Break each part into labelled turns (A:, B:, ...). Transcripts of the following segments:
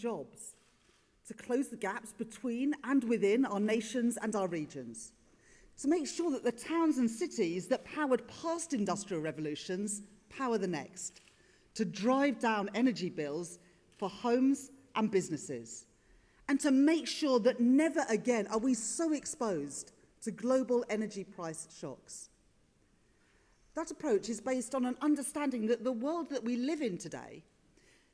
A: jobs, to close the gaps between and within our nations and our regions, to make sure that the towns and cities that powered past industrial revolutions power the next, to drive down energy bills for homes and businesses, and to make sure that never again are we so exposed to global energy price shocks. That approach is based on an understanding that the world that we live in today,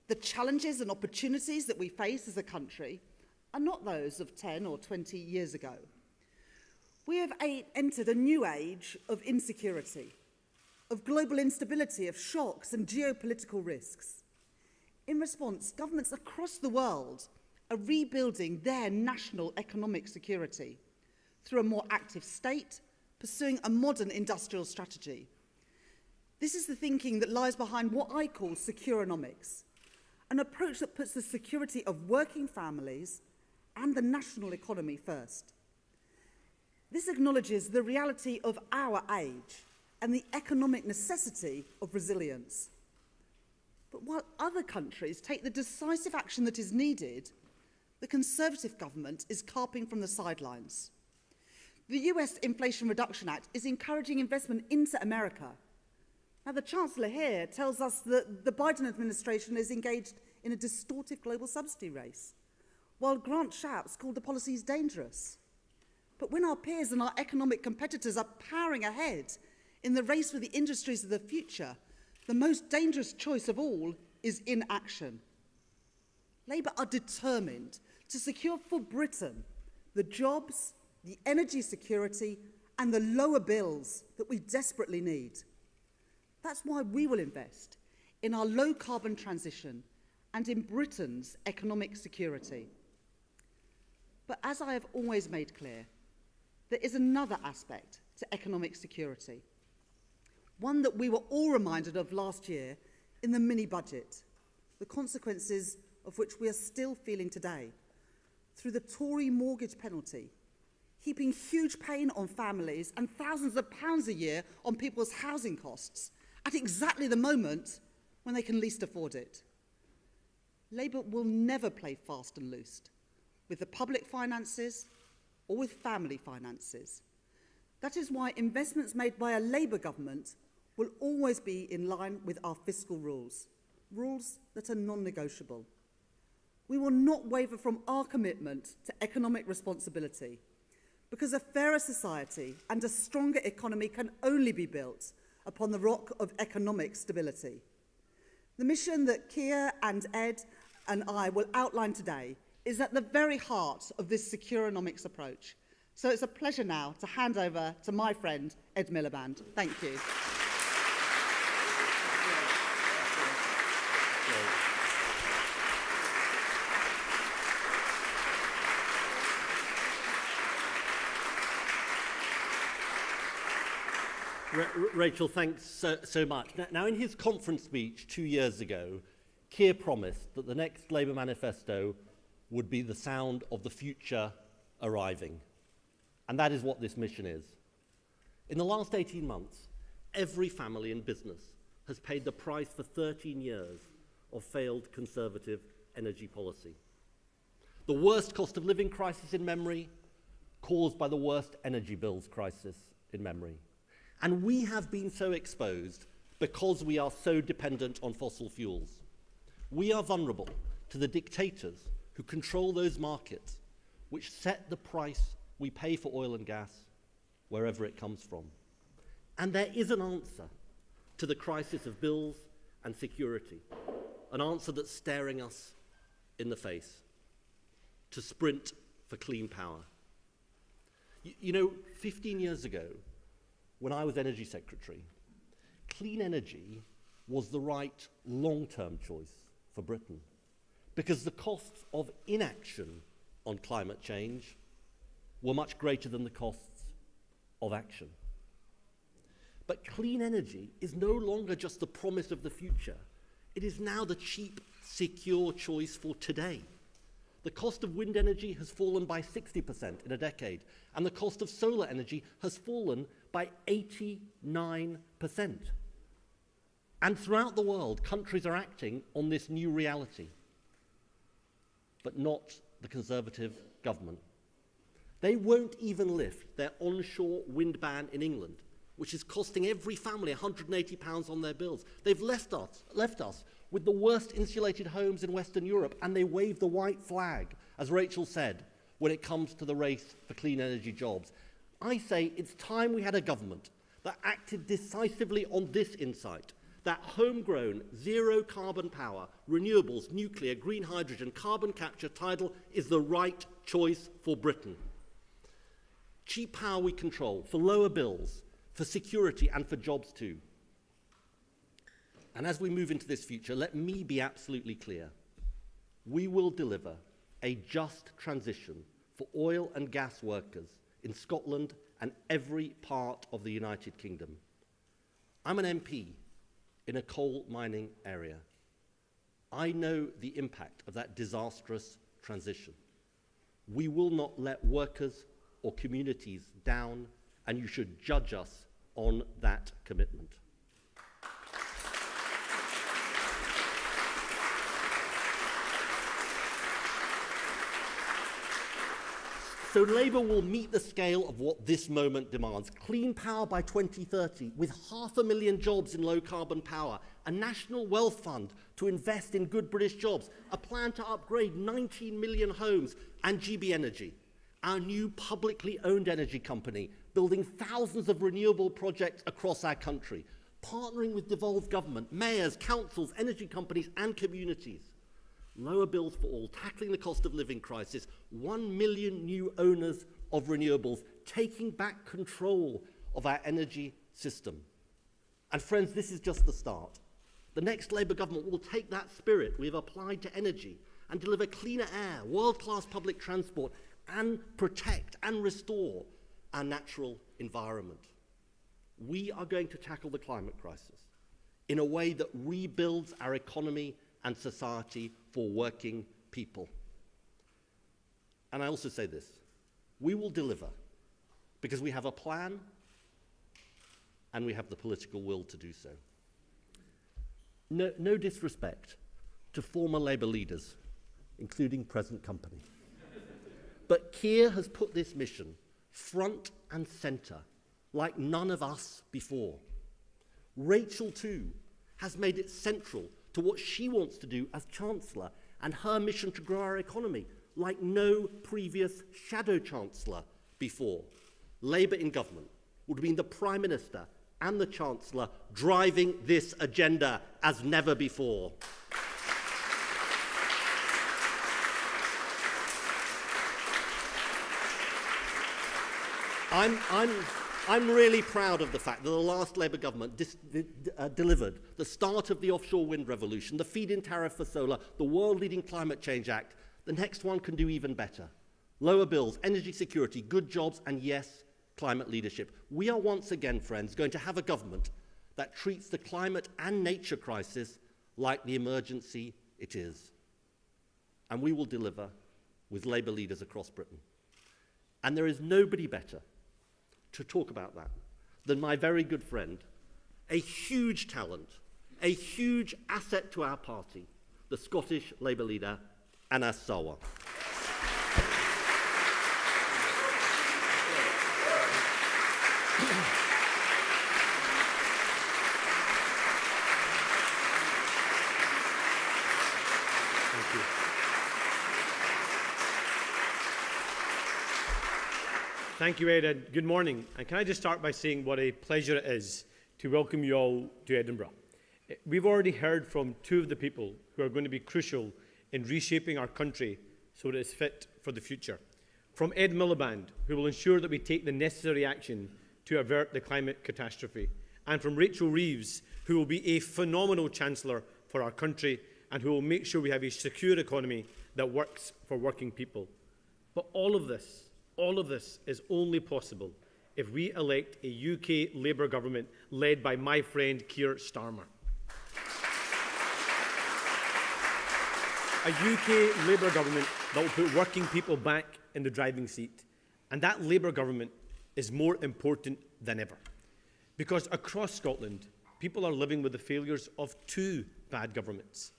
A: the challenges and opportunities that we face as a country, are not those of 10 or 20 years ago. We have entered a new age of insecurity, of global instability, of shocks and geopolitical risks. In response, governments across the world are rebuilding their national economic security through a more active state, pursuing a modern industrial strategy. This is the thinking that lies behind what I call securonomics, an approach that puts the security of working families and the national economy first. This acknowledges the reality of our age and the economic necessity of resilience. But while other countries take the decisive action that is needed, the Conservative government is carping from the sidelines. The US Inflation Reduction Act is encouraging investment into America. Now, the Chancellor here tells us that the Biden administration is engaged in a distortive global subsidy race, while Grant Shapps called the policies dangerous. But when our peers and our economic competitors are powering ahead in the race for the industries of the future, the most dangerous choice of all is inaction. Labour are determined to secure for Britain the jobs, the energy security and the lower bills that we desperately need. That's why we will invest in our low-carbon transition and in Britain's economic security. But as I have always made clear, there is another aspect to economic security, one that we were all reminded of last year in the mini-budget, the consequences of which we are still feeling today, through the Tory mortgage penalty, heaping huge pain on families and thousands of pounds a year on people's housing costs at exactly the moment when they can least afford it. Labour will never play fast and loose with the public finances or with family finances. That is why investments made by a Labour government will always be in line with our fiscal rules, rules that are non-negotiable. We will not waver from our commitment to economic responsibility, because a fairer society and a stronger economy can only be built upon the rock of economic stability. The mission that Keir and Ed and I will outline today is at the very heart of this securonomics approach. So it's a pleasure now to hand over to my friend, Ed Miliband. Thank you.
B: Rachel, thanks so much. Now, in his conference speech 2 years ago, Keir promised that the next Labour manifesto would be the sound of the future arriving. And that is what this mission is. In the last 18 months, every family and business has paid the price for 13 years of failed Conservative energy policy. The worst cost of living crisis in memory, caused by the worst energy bills crisis in memory. And we have been so exposed because we are so dependent on fossil fuels. We are vulnerable to the dictators who control those markets which set the price we pay for oil and gas wherever it comes from. And there is an answer to the crisis of bills and security, an answer that's staring us in the face: to sprint for clean power. You know, 15 years ago, when I was Energy Secretary, clean energy was the right long-term choice for Britain, because the costs of inaction on climate change were much greater than the costs of action. But clean energy is no longer just the promise of the future. It is now the cheap, secure choice for today. The cost of wind energy has fallen by 60% in a decade, and the cost of solar energy has fallen by 89%. And throughout the world, countries are acting on this new reality. but not the Conservative government. They won't even lift their onshore wind ban in England, which is costing every family £180 on their bills. They've left us with the worst insulated homes in Western Europe, and they wave the white flag, as Rachel said, when it comes to the race for clean energy jobs. I say it's time we had a government that acted decisively on this insight, that homegrown, zero-carbon power, renewables, nuclear, green hydrogen, carbon capture, tidal is the right choice for Britain. Cheap power we control, for lower bills, for security and for jobs too. And as we move into this future, let me be absolutely clear. We will deliver a just transition for oil and gas workers in Scotland and every part of the United Kingdom. I'm an MP in a coal mining area. I know the impact of that disastrous transition. We will not let workers or communities down, and you should judge us on that commitment. So Labour will meet the scale of what this moment demands. Clean power by 2030, with 500,000 jobs in low-carbon power, a national wealth fund to invest in good British jobs, a plan to upgrade 19 million homes, and GB Energy, our new publicly owned energy company, building thousands of renewable projects across our country, partnering with devolved government, mayors, councils, energy companies, and communities. Lower bills for all, tackling the cost of living crisis, 1 million new owners of renewables, taking back control of our energy system. And friends, this is just the start. The next Labour government will take that spirit we have applied to energy and deliver cleaner air, world-class public transport, and protect and restore our natural environment. We are going to tackle the climate crisis in a way that rebuilds our economy and society for working people. And I also say this, we will deliver because we have a plan and we have the political will to do so. No disrespect to former Labour leaders, including present company. But Keir has put this mission front and centre like none of us before. Rachel, too, has made it central to what she wants to do as Chancellor and her mission to grow our economy, like no previous shadow Chancellor before. Labour in government would have been the Prime Minister and the Chancellor driving this agenda as never before. I'm really proud of the fact that the last Labour government delivered the start of the offshore wind revolution, the feed-in tariff for solar, the world-leading Climate Change Act. The next one can do even better. Lower bills, energy security, good jobs, and yes, climate leadership. We are once again, friends, going to have a government that treats the climate and nature crisis like the emergency it is. And we will deliver with Labour leaders across Britain. And there is nobody better to talk about that than my very good friend, a huge talent, a huge asset to our party, the Scottish Labour leader, Anas Sarwar. Thank you.
C: Thank you, Ed, and good morning. And can I just start by saying what a pleasure it is to welcome you all to Edinburgh. We've already heard from two of the people who are going to be crucial in reshaping our country so that it's fit for the future. From Ed Miliband, who will ensure that we take the necessary action to avert the climate catastrophe. And from Rachel Reeves, who will be a phenomenal Chancellor for our country and who will make sure we have a secure economy that works for working people. But all of this is only possible if we elect a UK Labour government led by my friend Keir Starmer. A UK Labour government that will put working people back in the driving seat. And that Labour government is more important than ever. Because across Scotland, people are living with the failures of two bad governments.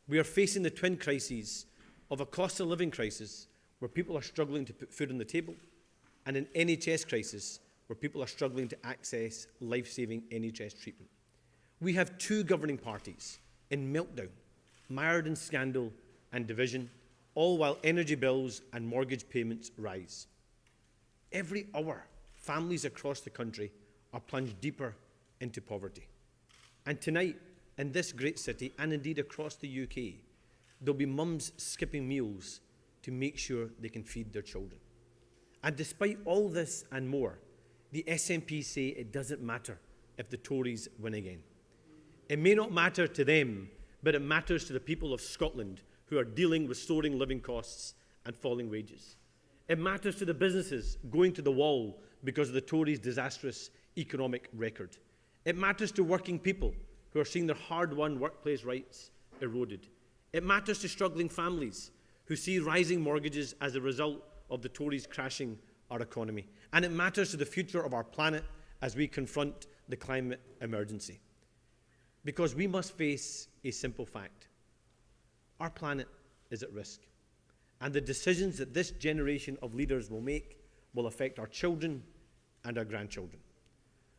C: We are facing the twin crises of a cost of living crisis where people are struggling to put food on the table, and an NHS crisis where people are struggling to access life-saving NHS treatment. We have two governing parties in meltdown, mired in scandal and division, all while energy bills and mortgage payments rise. Every hour, families across the country are plunged deeper into poverty. And tonight, in this great city, and indeed across the UK, there'll be mums skipping meals to make sure they can feed their children. And despite all this and more, the SNP say it doesn't matter if the Tories win again. It may not matter to them, but it matters to the people of Scotland who are dealing with soaring living costs and falling wages. It matters to the businesses going to the wall because of the Tories' disastrous economic record. It matters to working people who are seeing their hard-won workplace rights eroded. It matters to struggling families who see rising mortgages as a result of the Tories crashing our economy. And it matters to the future of our planet as we confront the climate emergency. Because we must face a simple fact. Our planet is at risk. And the decisions that this generation of leaders will make will affect our children and our grandchildren.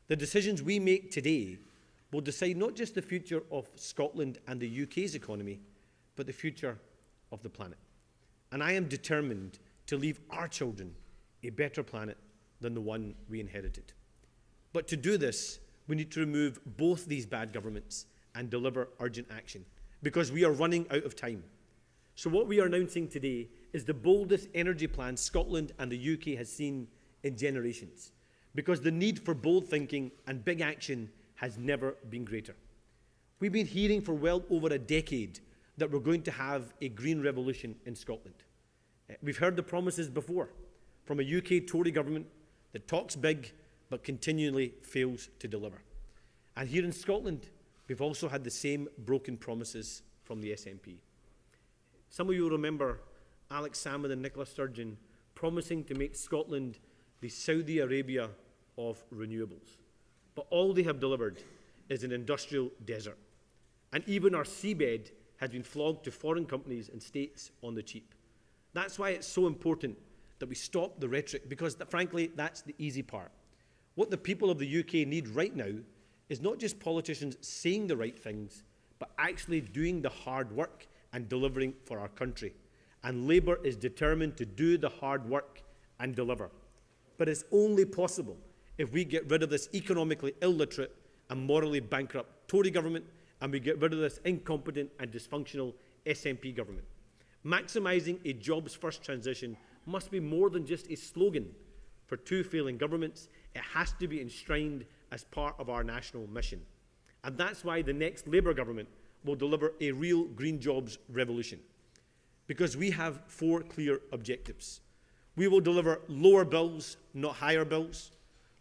C: The decisions we make today will decide not just the future of Scotland and the UK's economy, but the future of the planet. And I am determined to leave our children a better planet than the one we inherited. But to do this, we need to remove both these bad governments and deliver urgent action, because we are running out of time. So what we are announcing today is the boldest energy plan Scotland and the UK has seen in generations, because the need for bold thinking and big action has never been greater. We've been hearing for well over a decade that we're going to have a green revolution in Scotland. We've heard the promises before from a UK Tory government that talks big but continually fails to deliver. And here in Scotland, we've also had the same broken promises from the SNP. Some of you will remember Alex Salmond and Nicola Sturgeon promising to make Scotland the Saudi Arabia of renewables. But all they have delivered is an industrial desert. And even our seabed has been flogged to foreign companies and states on the cheap. That's why it's so important that we stop the rhetoric, because frankly, that's the easy part. What the people of the UK need right now is not just politicians saying the right things, but actually doing the hard work and delivering for our country. And Labour is determined to do the hard work and deliver. But it's only possible if we get rid of this economically illiterate and morally bankrupt Tory government, and we get rid of this incompetent and dysfunctional SNP government. Maximising a jobs-first transition must be more than just a slogan for two failing governments. It has to be enshrined as part of our national mission. And that's why the next Labour government will deliver a real green jobs revolution. Because we have four clear objectives. We will deliver lower bills, not higher bills.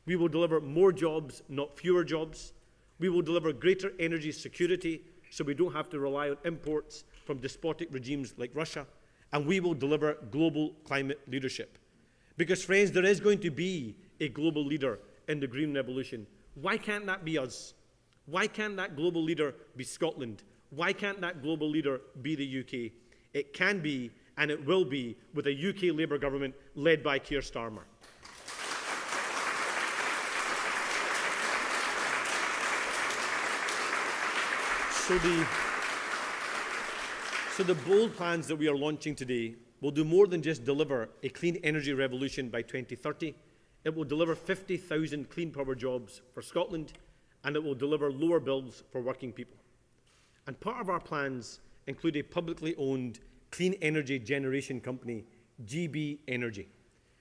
C: We will deliver more jobs, not fewer jobs. We will deliver greater energy security so we don't have to rely on imports from despotic regimes like Russia. And we will deliver global climate leadership. Because, friends, there is going to be a global leader in the green revolution. Why can't that be us? Why can't that global leader be Scotland? Why can't that global leader be the UK? It can be, and it will be, with a UK Labour government led by Keir Starmer. So the bold plans that we are launching today will do more than just deliver a clean energy revolution by 2030. It will deliver 50,000 clean power jobs for Scotland, and it will deliver lower bills for working people. And part of our plans include a publicly owned clean energy generation company, GB Energy.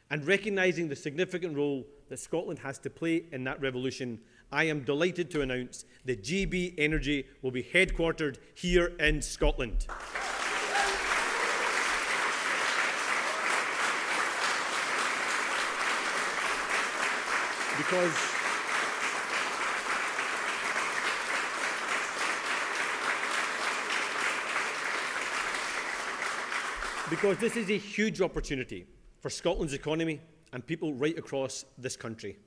C: And recognising the significant role that Scotland has to play in that revolution, I am delighted to announce that GB Energy will be headquartered here in Scotland. Because this is a huge opportunity for Scotland's economy and people right across this country.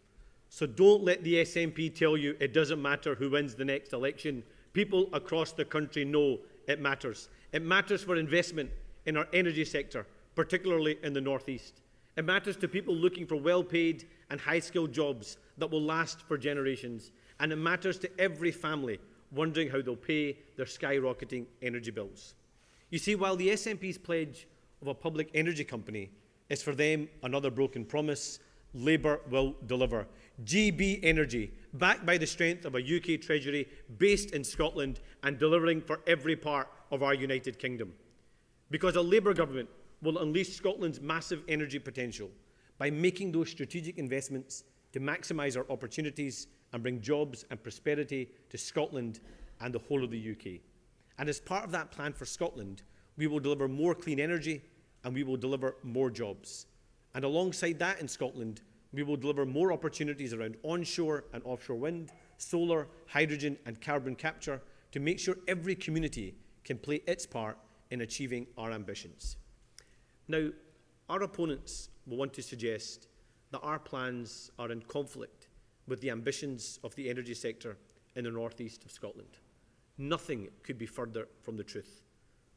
C: So don't let the SNP tell you it doesn't matter who wins the next election. People across the country know it matters. It matters for investment in our energy sector, particularly in the North East. It matters to people looking for well-paid and high-skilled jobs that will last for generations. And it matters to every family wondering how they'll pay their skyrocketing energy bills. You see, while the SNP's pledge of a public energy company is for them another broken promise, Labour will deliver. GB Energy, backed by the strength of a UK Treasury based in Scotland and delivering for every part of our United Kingdom. Because a Labour government will unleash Scotland's massive energy potential by making those strategic investments to maximise our opportunities and bring jobs and prosperity to Scotland and the whole of the UK. And as part of that plan for Scotland, we will deliver more clean energy and we will deliver more jobs. And alongside that in Scotland, we will deliver more opportunities around onshore and offshore wind, solar, hydrogen and carbon capture to make sure every community can play its part in achieving our ambitions. Now, our opponents will want to suggest that our plans are in conflict with the ambitions of the energy sector in the northeast of Scotland. Nothing could be further from the truth.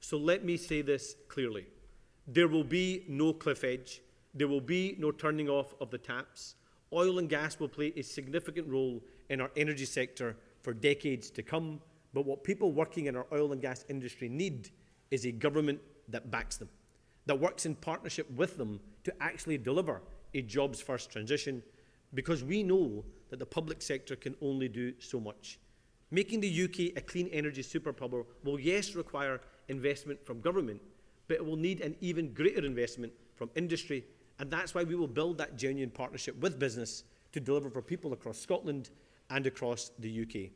C: So let me say this clearly. There will be no cliff edge. There will be no turning off of the taps. Oil and gas will play a significant role in our energy sector for decades to come. But what people working in our oil and gas industry need is a government that backs them, that works in partnership with them to actually deliver a jobs-first transition, because we know that the public sector can only do so much. Making the UK a clean energy superpower will, yes, require investment from government, but it will need an even greater investment from industry, and that's why we will build that genuine partnership with business to deliver for people across Scotland and across the UK.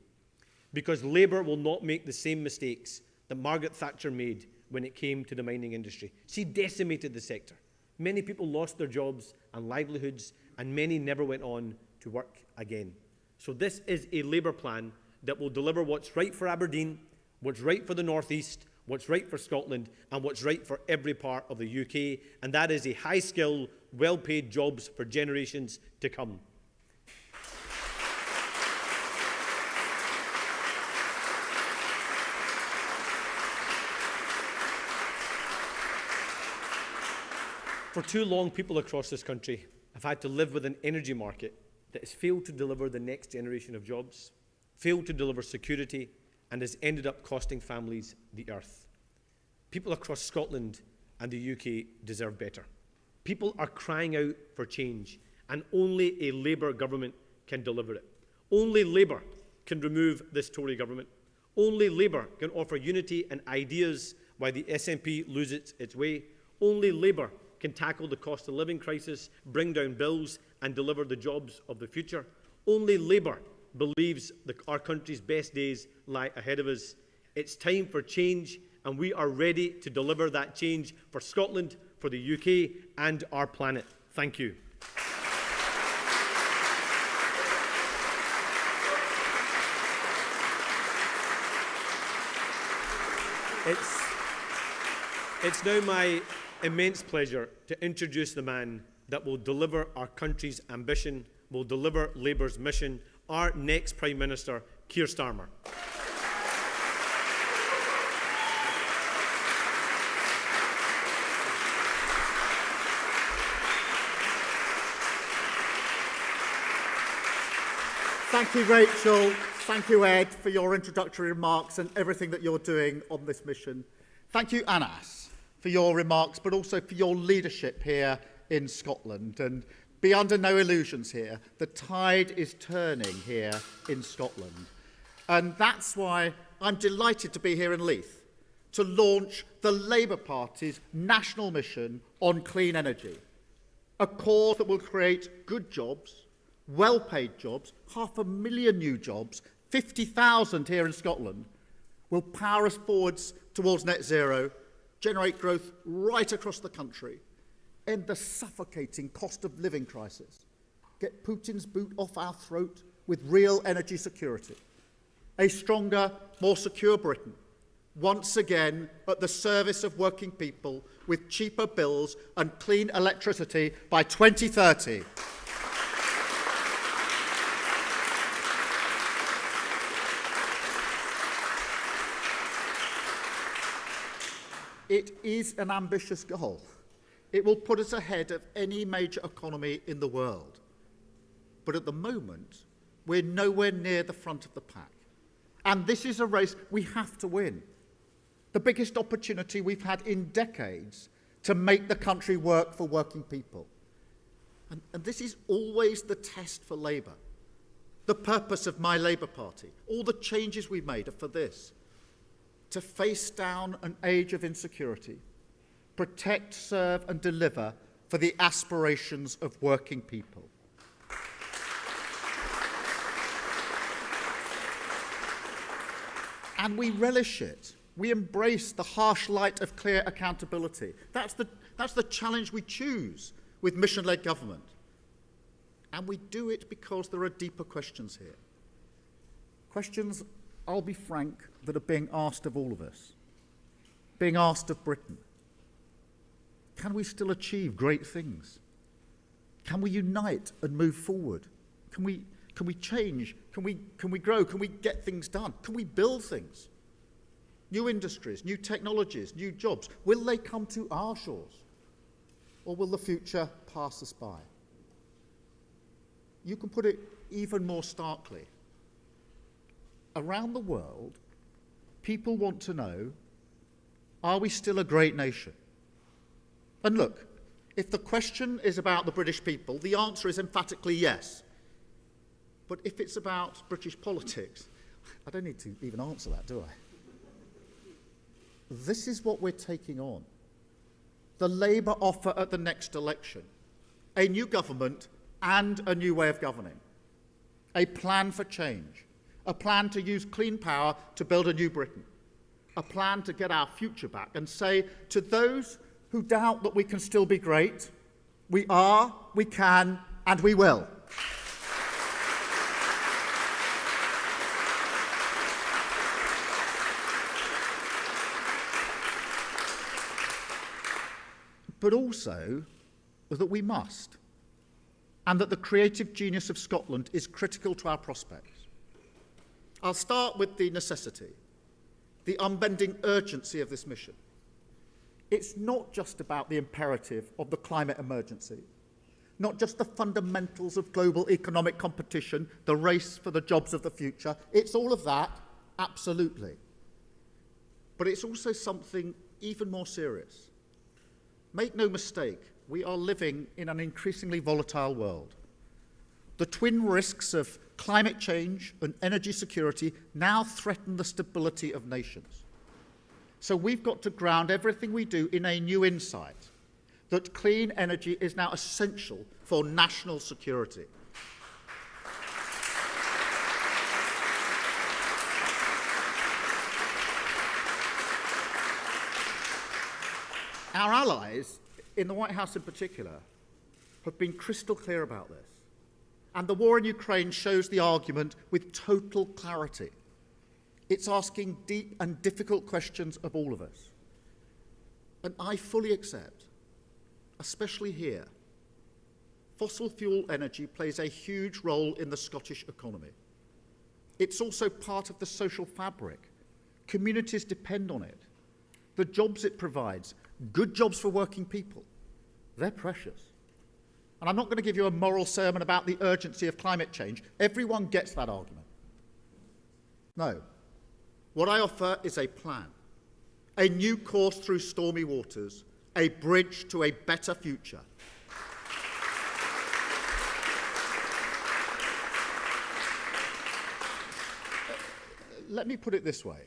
C: Because Labour will not make the same mistakes that Margaret Thatcher made when it came to the mining industry. She decimated the sector. Many people lost their jobs and livelihoods, and many never went on to work again. So this is a Labour plan that will deliver what's right for Aberdeen, what's right for the North East, what's right for Scotland, and what's right for every part of the UK, and that is a high-skill, well-paid jobs for generations to come. For too long, people across this country have had to live with an energy market that has failed to deliver the next generation of jobs, failed to deliver security, and has ended up costing families the earth. People across Scotland and the UK deserve better. People are crying out for change, and only a Labour government can deliver it. Only Labour can remove this Tory government. Only Labour can offer unity and ideas while the SNP loses its way. Only Labour can tackle the cost of living crisis, bring down bills and deliver the jobs of the future. Only Labour believes that our country's best days lie ahead of us. It's time for change, and we are ready to deliver that change for Scotland, for the UK and our planet. Thank you. It's now my immense pleasure to introduce the man that will deliver our country's ambition, will deliver Labour's mission, our next Prime Minister, Keir Starmer.
A: Thank you, Rachel. Thank you, Ed, for your introductory remarks and everything that you're doing on this mission. Thank you, Anas, for your remarks, but also for your leadership here in Scotland. And be under no illusions here, the tide is turning here in Scotland. And that's why I'm delighted to be here in Leith to launch the Labour Party's national mission on clean energy, a cause that will create good jobs, well-paid jobs, 500,000 new jobs, 50,000 here in Scotland, will power us forwards towards net zero, generate growth right across the country, end the suffocating cost of living crisis, get Putin's boot off our throat with real energy security, a stronger, more secure Britain, once again at the service of working people with cheaper bills and clean electricity by 2030.
D: It is an ambitious goal. It will put us ahead of any major economy in the world. But at the moment, we're nowhere near the front of the pack. And this is a race we have to win. The biggest opportunity we've had in decades to make the country work for working people. And this is always the test for Labour. The purpose of my Labour Party, all the changes we've made are for this: to face down an age of insecurity, protect, serve and deliver for the aspirations of working people. And we relish it. We embrace the harsh light of clear accountability. That's the challenge we choose with mission-led government. And we do it because there are deeper questions here. Questions, I'll be frank, that are being asked of all of us, being asked of Britain. Can we still achieve great things? Can we unite and move forward? Can we change? Can we grow? Can we get things done? Can we build things? New industries, new technologies, new jobs. Will they come to our shores? Or will the future pass us by? You can put it even more starkly. Around the world, people want to know, are we still a great nation? And look, if the question is about the British people, the answer is emphatically yes. But if it's about British politics, I don't need to even answer that, do I? This is what we're taking on. The Labour offer at the next election: a new government and a new way of governing, a plan for change, a plan to use clean power to build a new Britain, a plan to get our future back and say to those who doubt that we can still be great, we are, we can, and we will. But also that we must, and that the creative genius of Scotland is critical to our prospects. I'll start with the necessity, the unbending urgency of this mission. It's not just about the imperative of the climate emergency, not just the fundamentals of global economic competition, the race for the jobs of the future. It's all of that, absolutely. But it's also something even more serious. Make no mistake, we are living in an increasingly volatile world. The twin risks of climate change and energy security now threaten the stability of nations. So we've got to ground everything we do in a new insight that clean energy is now essential for national security. Our allies, in the White House in particular, have been crystal clear about this. And the war in Ukraine shows the argument with total clarity. It's asking deep and difficult questions of all of us. And I fully accept, especially here, fossil fuel energy plays a huge role in the Scottish economy. It's also part of the social fabric. Communities depend on it. The jobs it provides, good jobs for working people, they're precious. And I'm not going to give you a moral sermon about the urgency of climate change. Everyone gets that argument. No. What I offer is a plan, a new course through stormy waters, a bridge to a better future. Let me put it this way.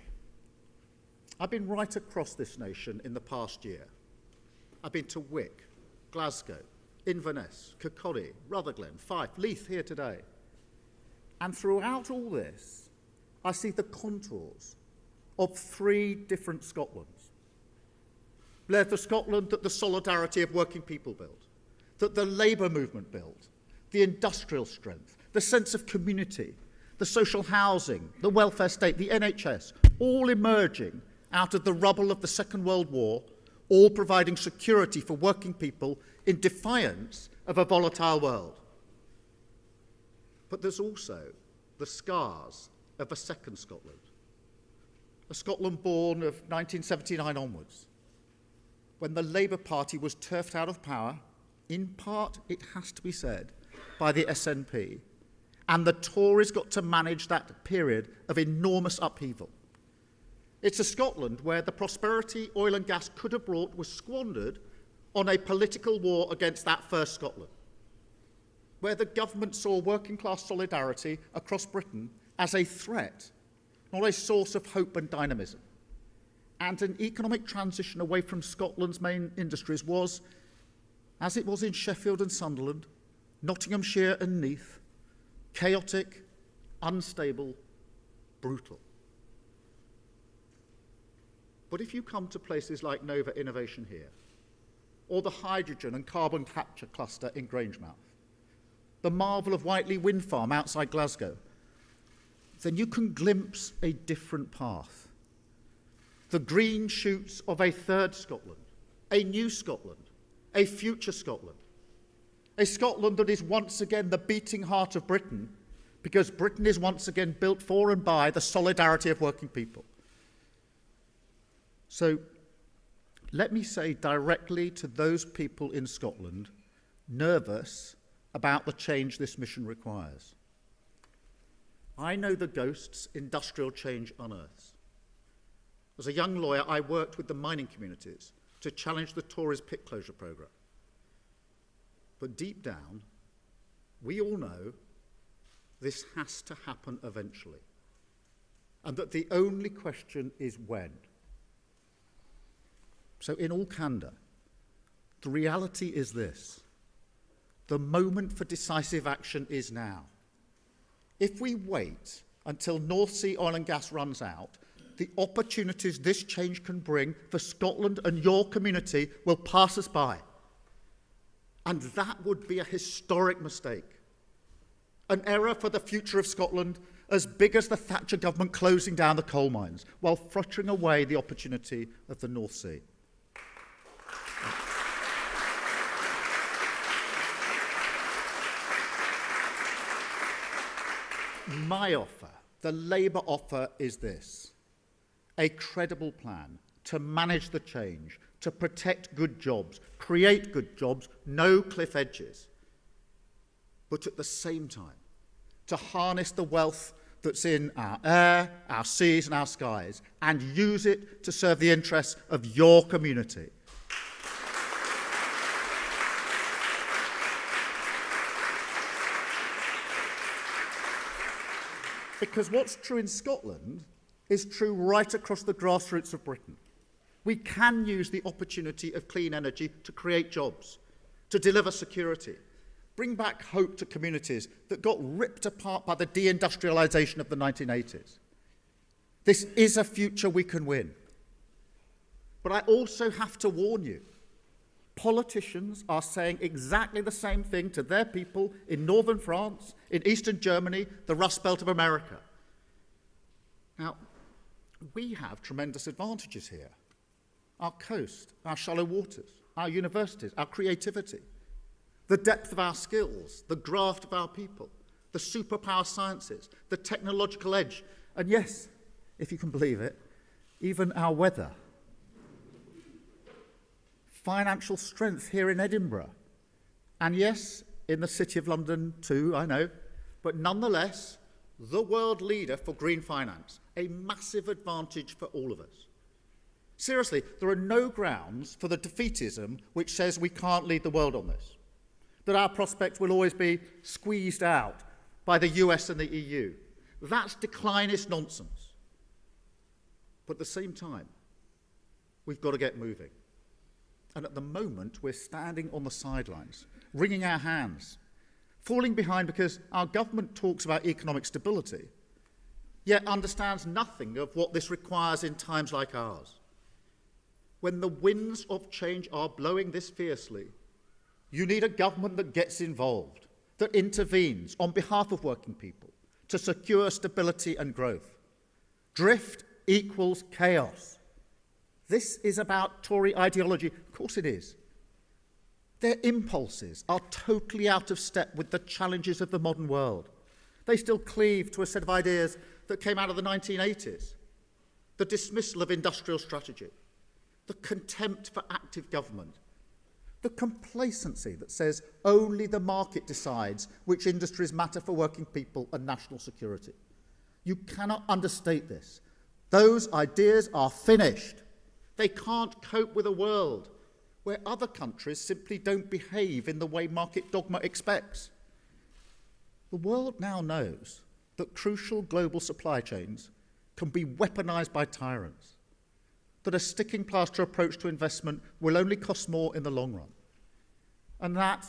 D: I've been right across this nation in the past year. I've been to Wick, Glasgow, Inverness, Kirkcaldy, Rutherglen, Fife, Leith here today. And throughout all this, I see the contours of three different Scotlands. There's the Scotland that the solidarity of working people built, that the labour movement built, the industrial strength, the sense of community, the social housing, the welfare state, the NHS, all emerging out of the rubble of the Second World War, all providing security for working people in defiance of a volatile world. But there's also the scars of a second Scotland, a Scotland born of 1979 onwards, when the Labour Party was turfed out of power, in part, it has to be said, by the SNP, and the Tories got to manage that period of enormous upheaval. It's a Scotland where the prosperity oil and gas could have brought was squandered on a political war against that first Scotland, where the government saw working-class solidarity across Britain as a threat, not a source of hope and dynamism. And an economic transition away from Scotland's main industries was, as it was in Sheffield and Sunderland, Nottinghamshire and Neath, chaotic, unstable, brutal. But if you come to places like Nova Innovation here, or the hydrogen and carbon capture cluster in Grangemouth, the marvel of Whiteley Wind Farm outside Glasgow, then you can glimpse a different path. The green shoots of a third Scotland, a new Scotland, a future Scotland, a Scotland that is once again the beating heart of Britain, because Britain is once again built for and by the solidarity of working people. So let me say directly to those people in Scotland nervous about the change this mission requires. I know the ghosts industrial change unearths. As a young lawyer, I worked with the mining communities to challenge the Tories' pit closure programme. But deep down, we all know this has to happen eventually, and that the only question is when. So in all candour, the reality is this: the moment for decisive action is now. If we wait until North Sea oil and gas runs out, the opportunities this change can bring for Scotland and your community will pass us by. And that would be a historic mistake. An error for the future of Scotland as big as the Thatcher government closing down the coal mines while frittering away the opportunity of the North Sea. My offer, the Labour offer, is this: a credible plan to manage the change, to protect good jobs, create good jobs, no cliff edges, but at the same time to harness the wealth that's in our air, our seas and our skies, and use it to serve the interests of your community. Because what's true in Scotland is true right across the grassroots of Britain. We can use the opportunity of clean energy to create jobs, to deliver security, bring back hope to communities that got ripped apart by the deindustrialisation of the 1980s. This is a future we can win. But I also have to warn you, politicians are saying exactly the same thing to their people in northern France, in eastern Germany, the Rust Belt of America. Now, we have tremendous advantages here. Our coast, our shallow waters, our universities, our creativity, the depth of our skills, the graft of our people, the superpower sciences, the technological edge, and yes, if you can believe it, even our weather. Financial strength here in Edinburgh, and yes, in the City of London too, I know, but nonetheless, the world leader for green finance, a massive advantage for all of us. Seriously, there are no grounds for the defeatism which says we can't lead the world on this, that our prospects will always be squeezed out by the US and the EU. That's declinist nonsense. But at the same time, we've got to get moving. And at the moment, we're standing on the sidelines, wringing our hands, falling behind because our government talks about economic stability, yet understands nothing of what this requires in times like ours. When the winds of change are blowing this fiercely, you need a government that gets involved, that intervenes on behalf of working people to secure stability and growth. Drift equals chaos. This is about Tory ideology. Of course it is. Their impulses are totally out of step with the challenges of the modern world. They still cleave to a set of ideas that came out of the 1980s. The dismissal of industrial strategy, the contempt for active government, the complacency that says only the market decides which industries matter for working people and national security. You cannot understate this. Those ideas are finished. They can't cope with a world where other countries simply don't behave in the way market dogma expects. The world now knows that crucial global supply chains can be weaponized by tyrants, that a sticking plaster approach to investment will only cost more in the long run, and that,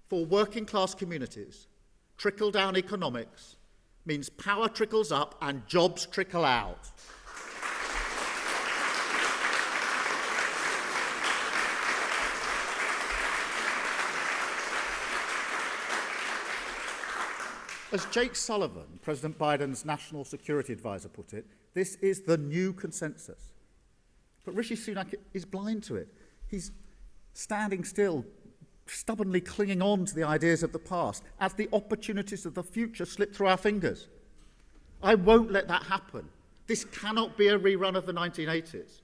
D: for working class communities, trickle-down economics means power trickles up and jobs trickle out. As Jake Sullivan, President Biden's national security advisor, put it, this is the new consensus. But Rishi Sunak is blind to it. He's standing still, stubbornly clinging on to the ideas of the past as the opportunities of the future slip through our fingers. I won't let that happen. This cannot be a rerun of the 1980s.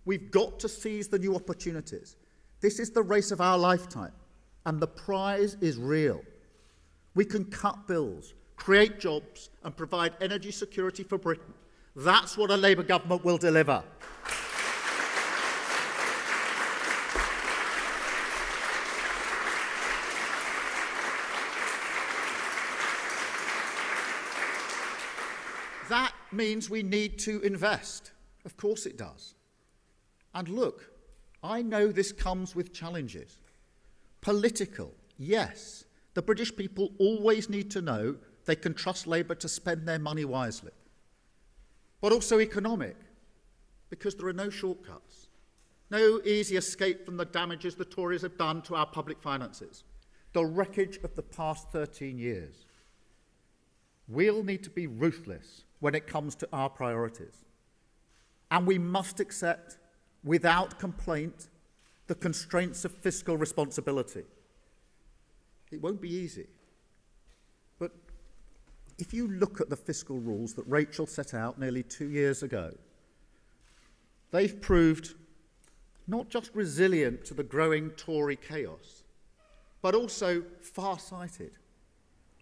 D: We've got to seize the new opportunities. This is the race of our lifetime, and the prize is real. We can cut bills, create jobs, and provide energy security for Britain. That's what a Labour government will deliver. That means we need to invest. Of course it does. And look, I know this comes with challenges. Political, yes. The British people always need to know they can trust Labour to spend their money wisely. But also economic, because there are no shortcuts, no easy escape from the damages the Tories have done to our public finances, the wreckage of the past 13 years. We'll need to be ruthless when it comes to our priorities. And we must accept, without complaint, the constraints of fiscal responsibility. It won't be easy. But if you look at the fiscal rules that Rachel set out nearly 2 years ago, they've proved not just resilient to the growing Tory chaos, but also far-sighted.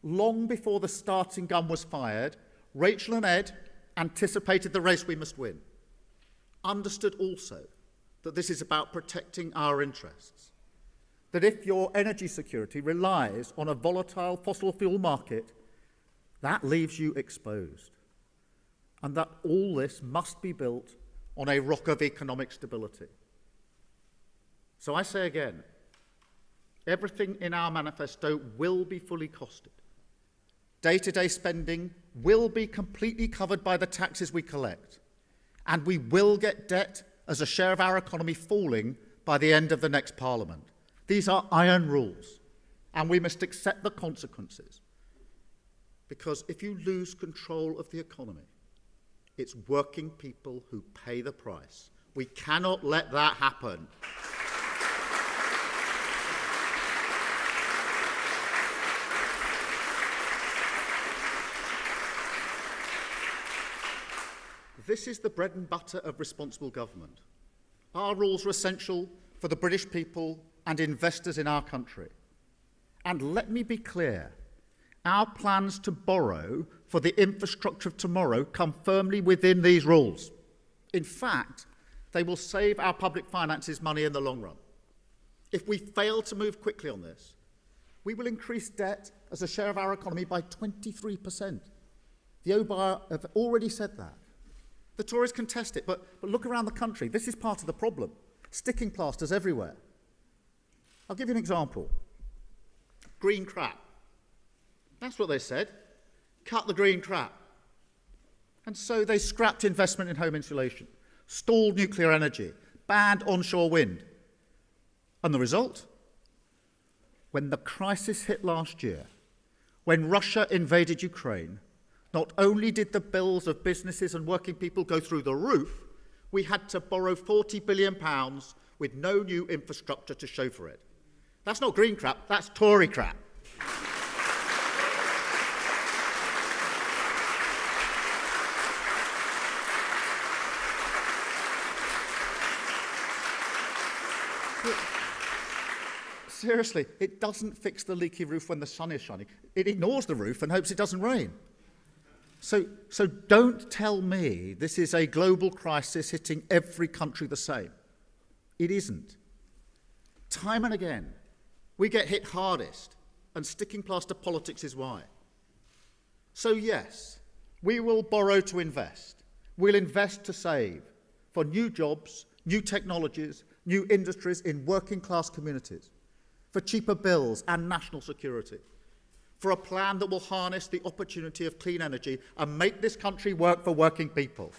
D: Long before the starting gun was fired, Rachel and Ed anticipated the race we must win, understood also that this is about protecting our interests, that if your energy security relies on a volatile fossil fuel market, that leaves you exposed, and that all this must be built on a rock of economic stability. So I say again, everything in our manifesto will be fully costed. Day-to-day spending will be completely covered by the taxes we collect, and we will get debt as a share of our economy falling by the end of the next Parliament. These are iron rules, and we must accept the consequences. Because if you lose control of the economy, it's working people who pay the price. We cannot let that happen. This is the bread and butter of responsible government. Our rules are essential for the British people and investors in our country. And let me be clear, our plans to borrow for the infrastructure of tomorrow come firmly within these rules. In fact, they will save our public finances money in the long run. If we fail to move quickly on this, we will increase debt as a share of our economy by 23%. The OBR have already said that. The Tories contest it, but look around the country. This is part of the problem. Sticking plasters everywhere. I'll give you an example. Green crap. That's what they said. Cut the green crap. And so they scrapped investment in home insulation, stalled nuclear energy, banned onshore wind. And the result? When the crisis hit last year, when Russia invaded Ukraine, not only did the bills of businesses and working people go through the roof, we had to borrow £40 billion with no new infrastructure to show for it. That's not green crap, that's Tory crap. Seriously, it doesn't fix the leaky roof when the sun is shining. It ignores the roof and hopes it doesn't rain. So don't tell me this is a global crisis hitting every country the same. It isn't. Time and again, we get hit hardest, and sticking plaster politics is why. So yes, we will borrow to invest. We'll invest to save for new jobs, new technologies, new industries in working class communities, for cheaper bills and national security, for a plan that will harness the opportunity of clean energy and make this country work for working people.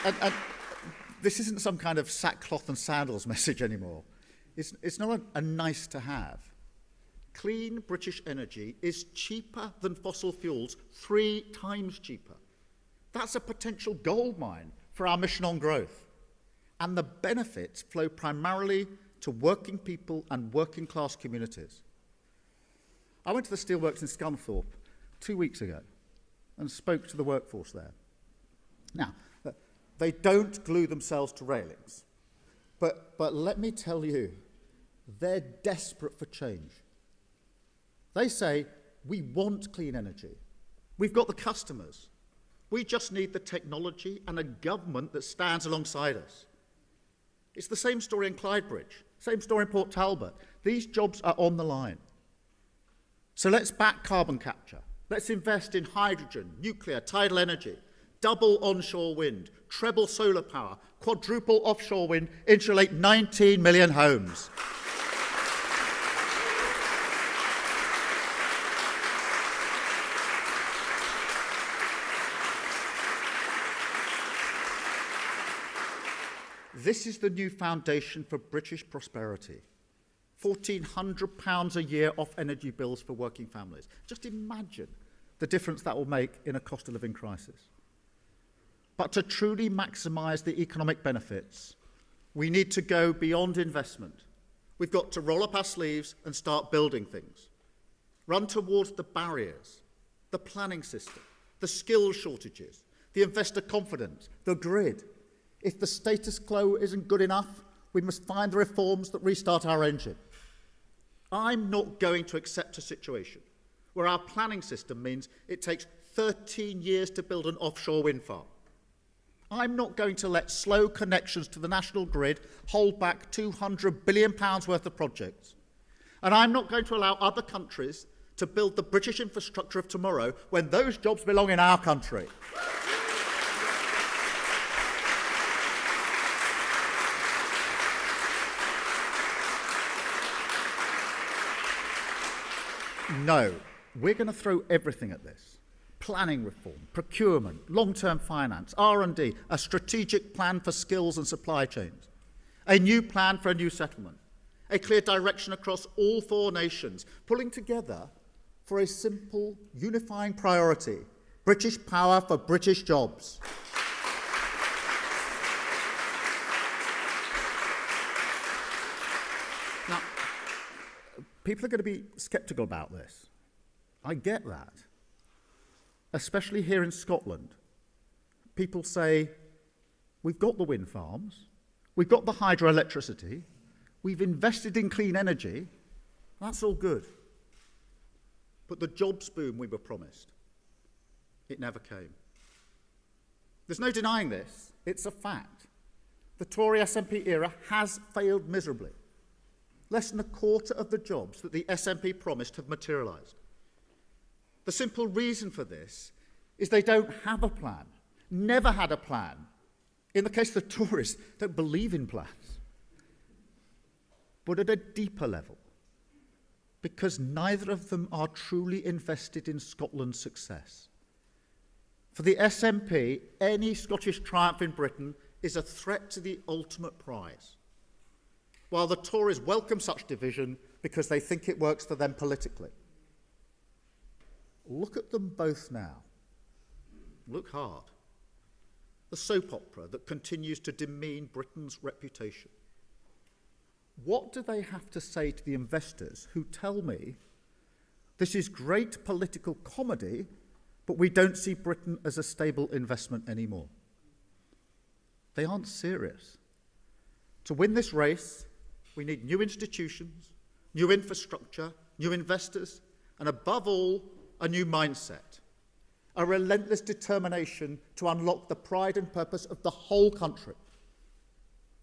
D: And this isn't some kind of sackcloth and sandals message anymore. It's not a nice to have. Clean British energy is cheaper than fossil fuels, 3 times cheaper. That's a potential goldmine for our mission on growth. And the benefits flow primarily to working people and working class communities. I went to the steelworks in Scunthorpe 2 weeks ago and spoke to the workforce there. Now, they don't glue themselves to railings, but let me tell you, they're desperate for change. They say, we want clean energy. We've got the customers. We just need the technology and a government that stands alongside us. It's the same story in Clydebridge, same story in Port Talbot. These jobs are on the line. So let's back carbon capture. Let's invest in hydrogen, nuclear, tidal energy, double onshore wind, treble solar power, quadruple offshore wind, insulate 19 million homes. This is the new foundation for British prosperity. £1,400 a year off energy bills for working families. Just imagine the difference that will make in a cost of living crisis. But to truly maximise the economic benefits, we need to go beyond investment. We've got to roll up our sleeves and start building things. Run towards the barriers, the planning system, the skills shortages, the investor confidence, the grid. If the status quo isn't good enough, we must find the reforms that restart our engine. I'm not going to accept a situation where our planning system means it takes 13 years to build an offshore wind farm. I'm not going to let slow connections to the national grid hold back £200 billion worth of projects. And I'm not going to allow other countries to build the British infrastructure of tomorrow when those jobs belong in our country. No, we're going to throw everything at this. Planning reform, procurement, long-term finance, R&D, a strategic plan for skills and supply chains, a new plan for a new settlement, a clear direction across all 4 nations, pulling together for a simple, unifying priority: British power for British jobs. Now, people are going to be sceptical about this. I get that. Especially here in Scotland. People say, we've got the wind farms, we've got the hydroelectricity, we've invested in clean energy, that's all good. But the jobs boom we were promised, it never came. There's no denying this, it's a fact. The Tory SNP era has failed miserably. Less than a quarter of the jobs that the SNP promised have materialised. The simple reason for this is they don't have a plan, never had a plan. In the case of the Tories, don't believe in plans. But at a deeper level, because neither of them are truly invested in Scotland's success. For the SNP, any Scottish triumph in Britain is a threat to the ultimate prize, while the Tories welcome such division because they think it works for them politically. Look at them both now. Look hard. The soap opera that continues to demean Britain's reputation. What do they have to say to the investors who tell me this is great political comedy but we don't see Britain as a stable investment anymore. They aren't serious. To win this race, we need new institutions, new infrastructure, new investors, and above all, a new mindset, a relentless determination to unlock the pride and purpose of the whole country.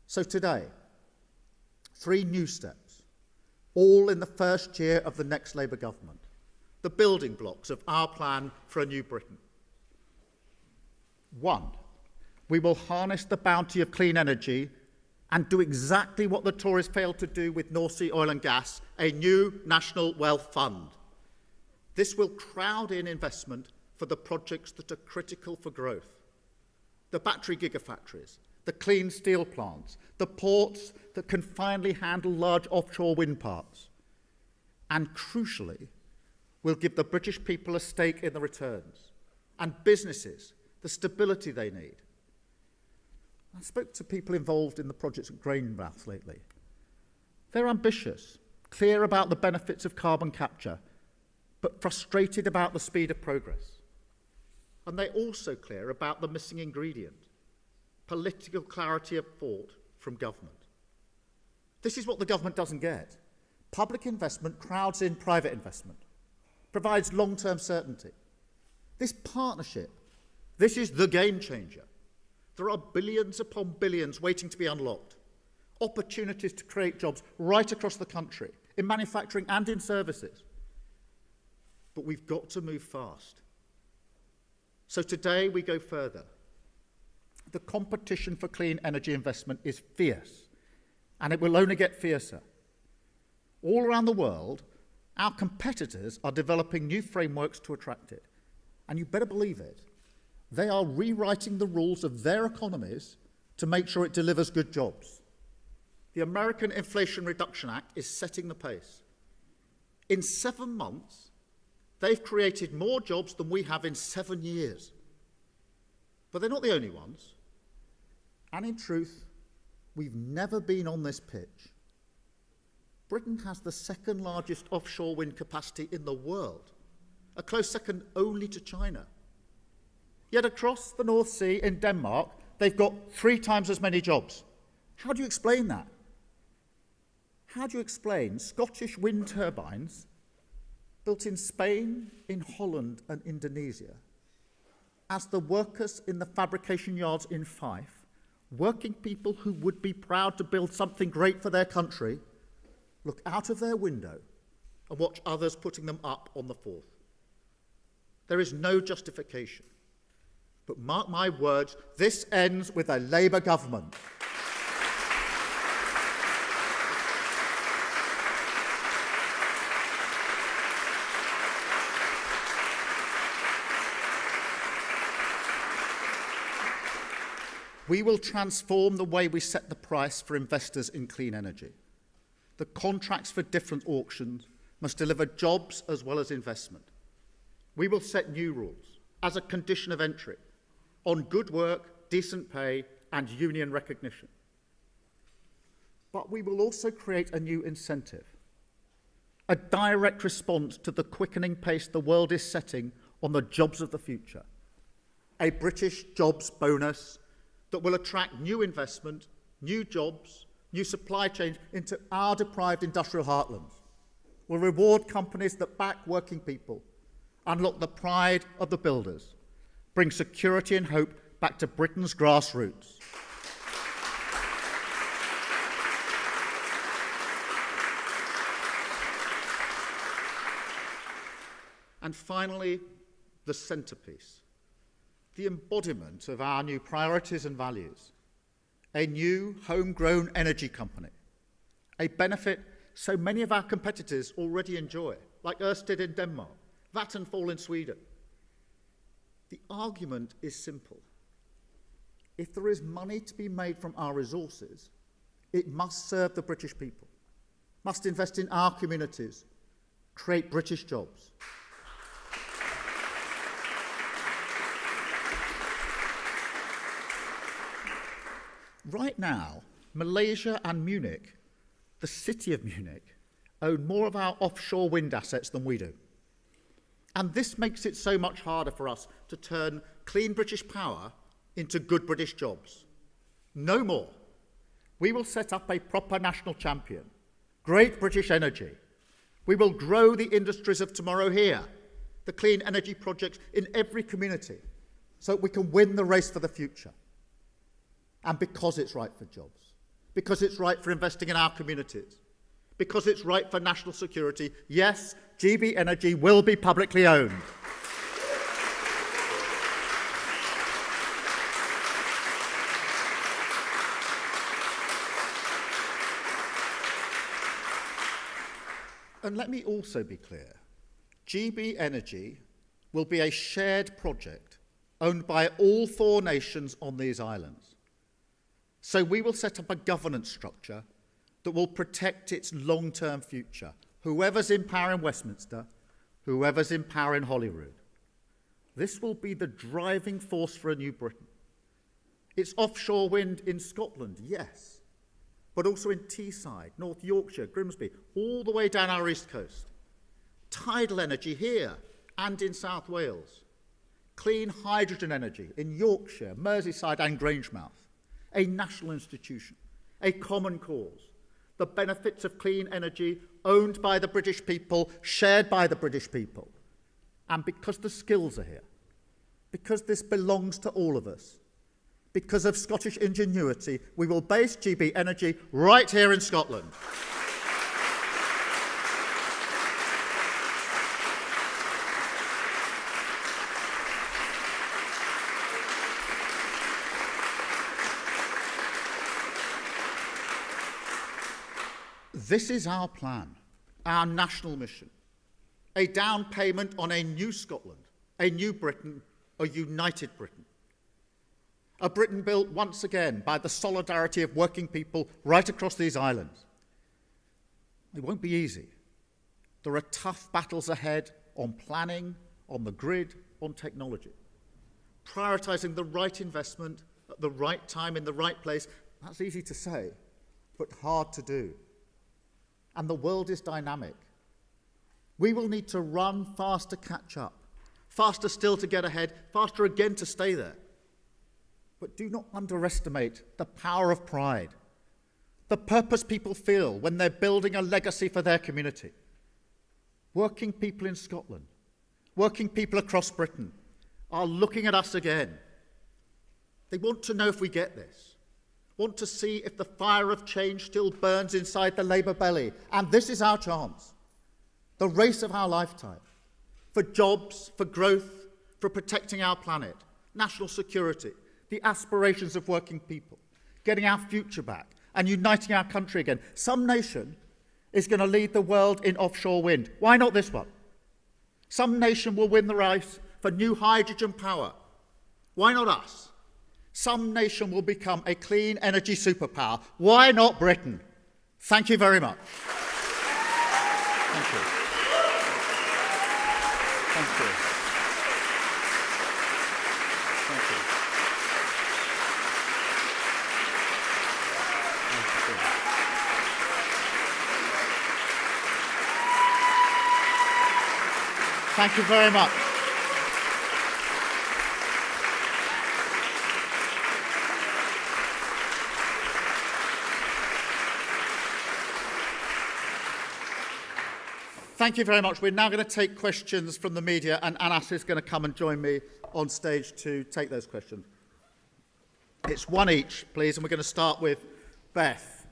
D: So today, 3 new steps, all in the first year of the next Labour government, the building blocks of our plan for a new Britain. 1, we will harness the bounty of clean energy and do exactly what the Tories failed to do with North Sea oil and gas, a new national wealth fund. This will crowd in investment for the projects that are critical for growth. The battery gigafactories, the clean steel plants, the ports that can finally handle large offshore wind parks. And crucially, will give the British people a stake in the returns and businesses the stability they need. I spoke to people involved in the projects at Grainmouth lately. They're ambitious, clear about the benefits of carbon capture, but frustrated about the speed of progress. And they're also clear about the missing ingredient, political clarity of thought from government. This is what the government doesn't get. Public investment crowds in private investment, provides long-term certainty. This partnership, this is the game changer. There are billions upon billions waiting to be unlocked, opportunities to create jobs right across the country, in manufacturing and in services. But we've got to move fast. So today we go further. The competition for clean energy investment is fierce, and it will only get fiercer. All around the world, our competitors are developing new frameworks to attract it. And you better believe it. They are rewriting the rules of their economies to make sure it delivers good jobs. The American Inflation Reduction Act is setting the pace. In 7 months, they've created more jobs than we have in 7 years. But they're not the only ones. And in truth, we've never been on this pitch. Britain has the second largest offshore wind capacity in the world, a close second only to China. Yet across the North Sea in Denmark, they've got 3 times as many jobs. How do you explain that? How do you explain Scottish wind turbines built in Spain, in Holland and Indonesia, as the workers in the fabrication yards in Fife, working people who would be proud to build something great for their country, look out of their window and watch others putting them up on the Forth? There is no justification. But mark my words, this ends with a Labour government. We will transform the way we set the price for investors in clean energy. The contracts for different auctions must deliver jobs as well as investment. We will set new rules as a condition of entry on good work, decent pay, and union recognition. But we will also create a new incentive, a direct response to the quickening pace the world is setting on the jobs of the future, a British jobs bonus that will attract new investment, new jobs, new supply chains into our deprived industrial heartlands, will reward companies that back working people, unlock the pride of the builders, bring security and hope back to Britain's grassroots. And finally, the centrepiece, the embodiment of our new priorities and values, a new homegrown energy company, a benefit so many of our competitors already enjoy, like Ørsted in Denmark, Vattenfall in Sweden. The argument is simple. If there is money to be made from our resources, it must serve the British people, must invest in our communities, create British jobs. Right now, Malaysia and Munich, the city of Munich, own more of our offshore wind assets than we do. And this makes it so much harder for us to turn clean British power into good British jobs. No more. We will set up a proper national champion, great British energy. We will grow the industries of tomorrow here, the clean energy projects in every community, so that we can win the race for the future. And because it's right for jobs, because it's right for investing in our communities, because it's right for national security, yes, GB Energy will be publicly owned. And let me also be clear, GB Energy will be a shared project owned by all 4 nations on these islands. So we will set up a governance structure that will protect its long-term future, whoever's in power in Westminster, whoever's in power in Holyrood. This will be the driving force for a new Britain. It's offshore wind in Scotland, yes, but also in Teesside, North Yorkshire, Grimsby, all the way down our east coast. Tidal energy here and in South Wales. Clean hydrogen energy in Yorkshire, Merseyside and Grangemouth. A national institution, a common cause. The benefits of clean energy owned by the British people, shared by the British people. And because the skills are here, because this belongs to all of us, because of Scottish ingenuity, we will base GB Energy right here in Scotland. This is our plan, our national mission, a down payment on a new Scotland, a new Britain, a united Britain. A Britain built once again by the solidarity of working people right across these islands. It won't be easy. There are tough battles ahead on planning, on the grid, on technology. Prioritising the right investment at the right time in the right place, that's easy to say, but hard to do. And the world is dynamic. We will need to run fast to catch up, faster still to get ahead, faster again to stay there. But do not underestimate the power of pride, the purpose people feel when they're building a legacy for their community. Working people in Scotland, working people across Britain are looking at us again. They want to know if we get this, want to see if the fire of change still burns inside the Labour belly. And this is our chance, the race of our lifetime, for jobs, for growth, for protecting our planet, national security, the aspirations of working people, getting our future back and uniting our country again. Some nation is going to lead the world in offshore wind. Why not this one? Some nation will win the race for new hydrogen power. Why not us? Some nation will become a clean energy superpower. Why not Britain? Thank you very much. Thank you. Thank you. Thank you. Thank you very much. Thank you very much. We're now going to take questions from the media, and Anas is going to come and join me on stage to take those questions. It's one each, please, and we're going to start with Beth.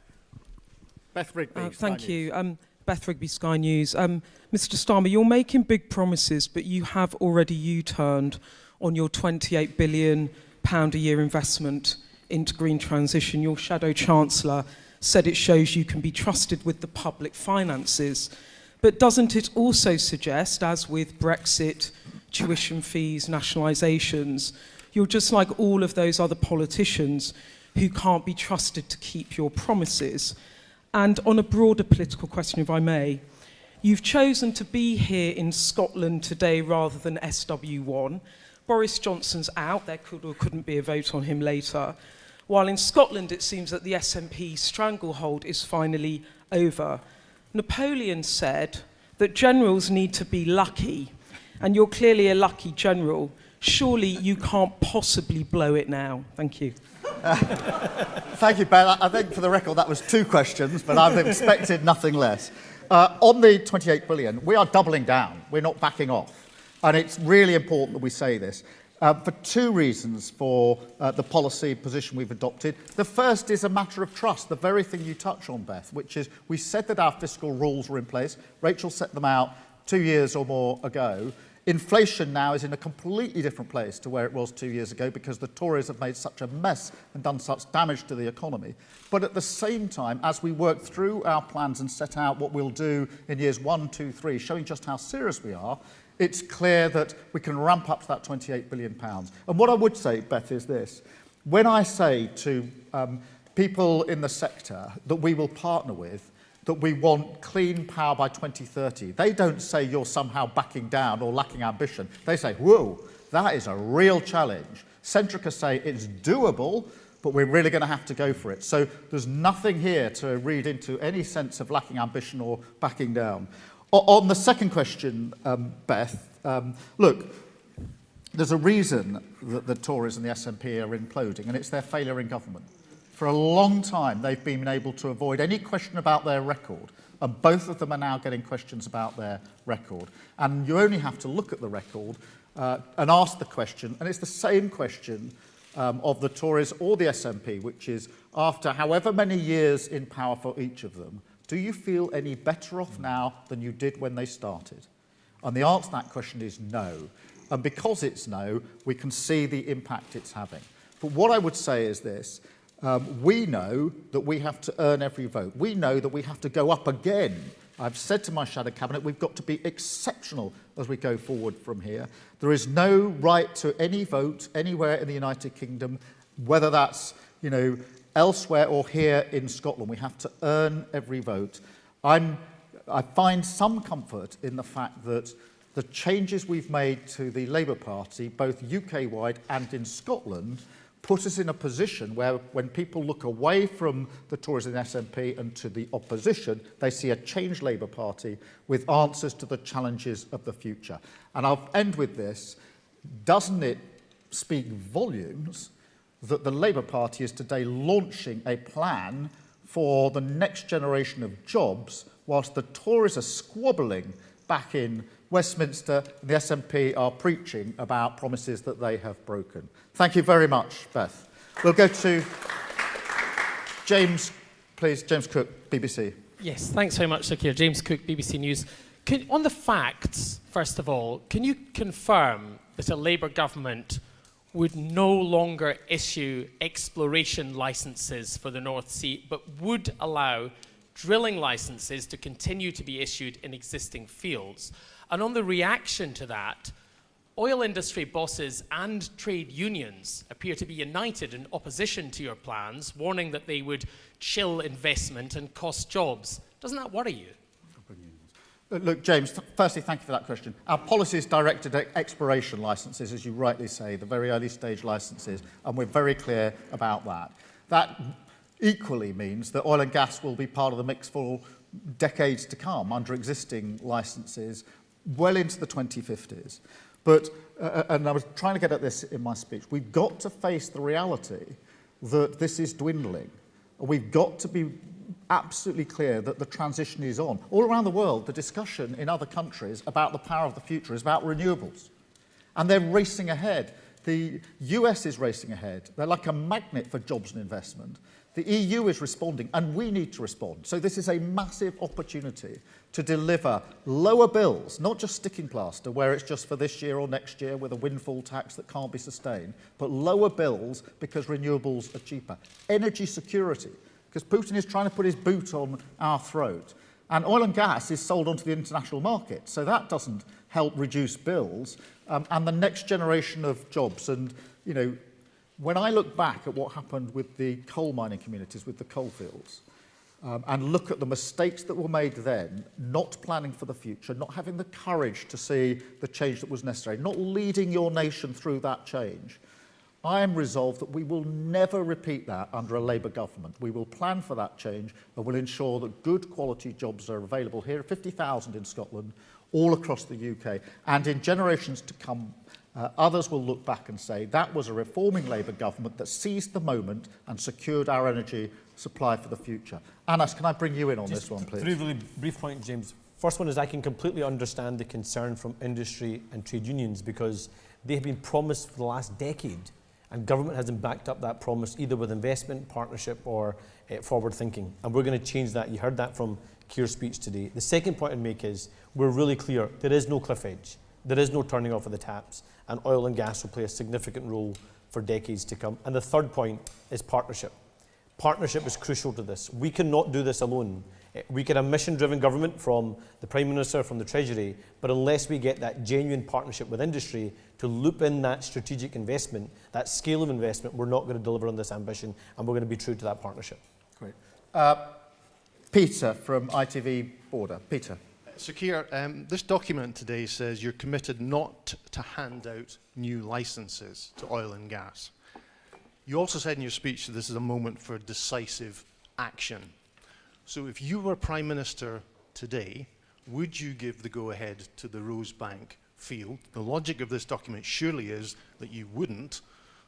D: Beth Rigby.
E: Thank you. Beth Rigby, Sky News. Mr Starmer, you're making big promises, but you have already U-turned on your £28 billion a year investment into green transition. Your Shadow Chancellor said it shows you can be trusted with the public finances. But doesn't it also suggest, as with Brexit, tuition fees, nationalisations, you're just like all of those other politicians who can't be trusted to keep your promises? And on a broader political question, if I may, you've chosen to be here in Scotland today rather than SW1. Boris Johnson's out, there could or couldn't be a vote on him later. While in Scotland it seems that the SNP stranglehold is finally over. Napoleon said that generals need to be lucky, and you're clearly a lucky general. Surely you can't possibly blow it now. Thank you.
D: Thank you, Ben. I think, for the record, that was 2 questions, but I've expected nothing less. On the 28 billion, we are doubling down. We're not backing off. And it's really important that we say this. For 2 reasons for the policy position we've adopted. The first is a matter of trust, the very thing you touch on, Beth, which is we said that our fiscal rules were in place. Rachel set them out 2 years or more ago. Inflation now is in a completely different place to where it was 2 years ago because the Tories have made such a mess and done such damage to the economy. But at the same time, as we work through our plans and set out what we'll do in years 1, 2, 3, showing just how serious we are, it's clear that we can ramp up to that £28 billion. And what I would say, Beth, is this. When I say to people in the sector that we will partner with, that we want clean power by 2030, they don't say you're somehow backing down or lacking ambition. They say, whoa, that is a real challenge. Centrica say it's doable, but we're really going to have to go for it. So there's nothing here to read into any sense of lacking ambition or backing down. On the second question, Beth, look, there's a reason that the Tories and the SNP are imploding, and it's their failure in government. For a long time, they've been able to avoid any question about their record, and both of them are now getting questions about their record. And you only have to look at the record and ask the question, and it's the same question of the Tories or the SNP, which is, after however many years in power for each of them, do you feel any better off now than you did when they started? And the answer to that question is no. And because it's no, we can see the impact it's having. But what I would say is this. We know that we have to earn every vote. We know that we have to go up again. I've said to my shadow cabinet, we've got to be exceptional as we go forward from here. There is no right to any vote anywhere in the United Kingdom, whether that's, elsewhere or here in Scotland. We have to earn every vote. I find some comfort in the fact that the changes we've made to the Labour Party, both UK-wide and in Scotland, put us in a position where when people look away from the Tories and SNP and to the opposition, they see a changed Labour Party with answers to the challenges of the future. And I'll end with this. Doesn't it speak volumes that the Labour Party is today launching a plan for the next generation of jobs, whilst the Tories are squabbling back in Westminster and the SNP are preaching about promises that they have broken? Thank you very much, Beth. We'll go to James, please. James Cook, BBC.
F: Yes, thanks very much, Sir Keir. James Cook, BBC News. On the facts, first of all, can you confirm that a Labour government would no longer issue exploration licences for the North Sea, but would allow drilling licences to continue to be issued in existing fields? And on the reaction to that, oil industry bosses and trade unions appear to be united in opposition to your plans, warning that they would chill investment and cost jobs. Doesn't that worry you?
D: Look, James, firstly, thank you for that question. Our policy is directed at exploration licences, as you rightly say, the very early stage licences, and we're very clear about that. That equally means that oil and gas will be part of the mix for decades to come under existing licences, well into the 2050s. But, and I was trying to get at this in my speech, we've got to face the reality that this is dwindling. We've got to be absolutely clear that the transition is on. All around the world, the discussion in other countries about the power of the future is about renewables. And they're racing ahead. The US is racing ahead. They're like a magnet for jobs and investment. The EU is responding, and we need to respond. So this is a massive opportunity to deliver lower bills, not just sticking plaster, where it's just for this year or next year with a windfall tax that can't be sustained, but lower bills because renewables are cheaper. Energy security, because Putin is trying to put his boot on our throat. And oil and gas is sold onto the international market, so that doesn't help reduce bills. And the next generation of jobs. And, when I look back at what happened with the coal mining communities, with the coal fields, and look at the mistakes that were made then, not planning for the future, not having the courage to see the change that was necessary, not leading your nation through that change, I am resolved that we will never repeat that under a Labour government. We will plan for that change and will ensure that good quality jobs are available here, 50,000 in Scotland, all across the UK. And in generations to come, others will look back and say that was a reforming Labour government that seized the moment and secured our energy supply for the future. Anas, can I bring you in on this one, please?
C: Three really brief points, James. First one is I can completely understand the concern from industry and trade unions because they have been promised for the last decade and government hasn't backed up that promise either with investment, partnership or forward thinking. And we're going to change that. You heard that from Keir's speech today. The second point I'd make is we're really clear. There is no cliff edge. There is no turning off of the taps. And oil and gas will play a significant role for decades to come. And the third point is partnership. Partnership is crucial to this. We cannot do this alone. We can have mission-driven government from the Prime Minister, from the Treasury, but unless we get that genuine partnership with industry to loop in that strategic investment, that scale of investment, we're not going to deliver on this ambition, and we're going to be true to that partnership.
D: Great. Peter from ITV Border. Peter.
G: So Keir, this document today says you're committed not to hand out new licences to oil and gas. You also said in your speech that this is a moment for decisive action. So if you were Prime Minister today, would you give the go-ahead to the Rosebank field? The logic of this document surely is that you wouldn't.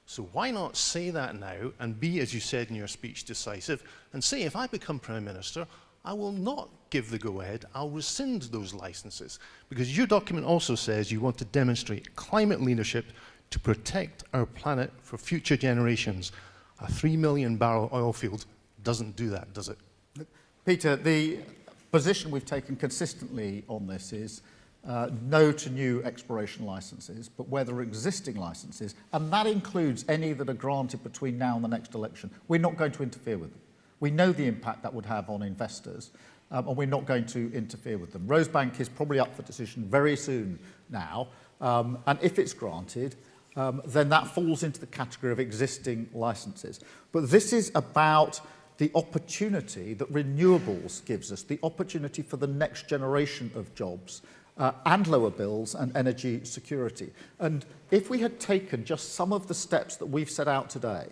G: So why not say that now and be, as you said in your speech, decisive and say, if I become Prime Minister, I will not give the go-ahead, I'll rescind those licenses. Because your document also says you want to demonstrate climate leadership to protect our planet for future generations. A 3 million barrel oil field doesn't do that, does it?
D: Peter, the position we've taken consistently on this is no to new exploration licences, but where there are existing licences, and that includes any that are granted between now and the next election, we're not going to interfere with them. We know the impact that would have on investors, and we're not going to interfere with them. Rosebank is probably up for decision very soon now, and if it's granted, then that falls into the category of existing licences. But this is about the opportunity that renewables gives us, the opportunity for the next generation of jobs and lower bills and energy security. And if we had taken just some of the steps that we've set out today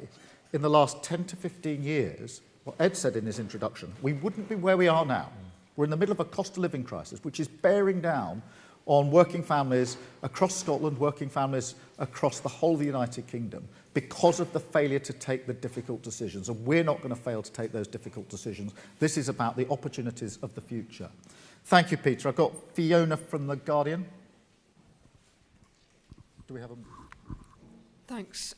D: in the last 10 to 15 years, what Ed said in his introduction, we wouldn't be where we are now. We're in the middle of a cost of living crisis, which is bearing down on working families across Scotland, working families across the whole of the United Kingdom, because of the failure to take the difficult decisions. And we're not going to fail to take those difficult decisions. This is about the opportunities of the future. Thank you, Peter. I've got Fiona from The Guardian. Do we have a...
H: Thanks.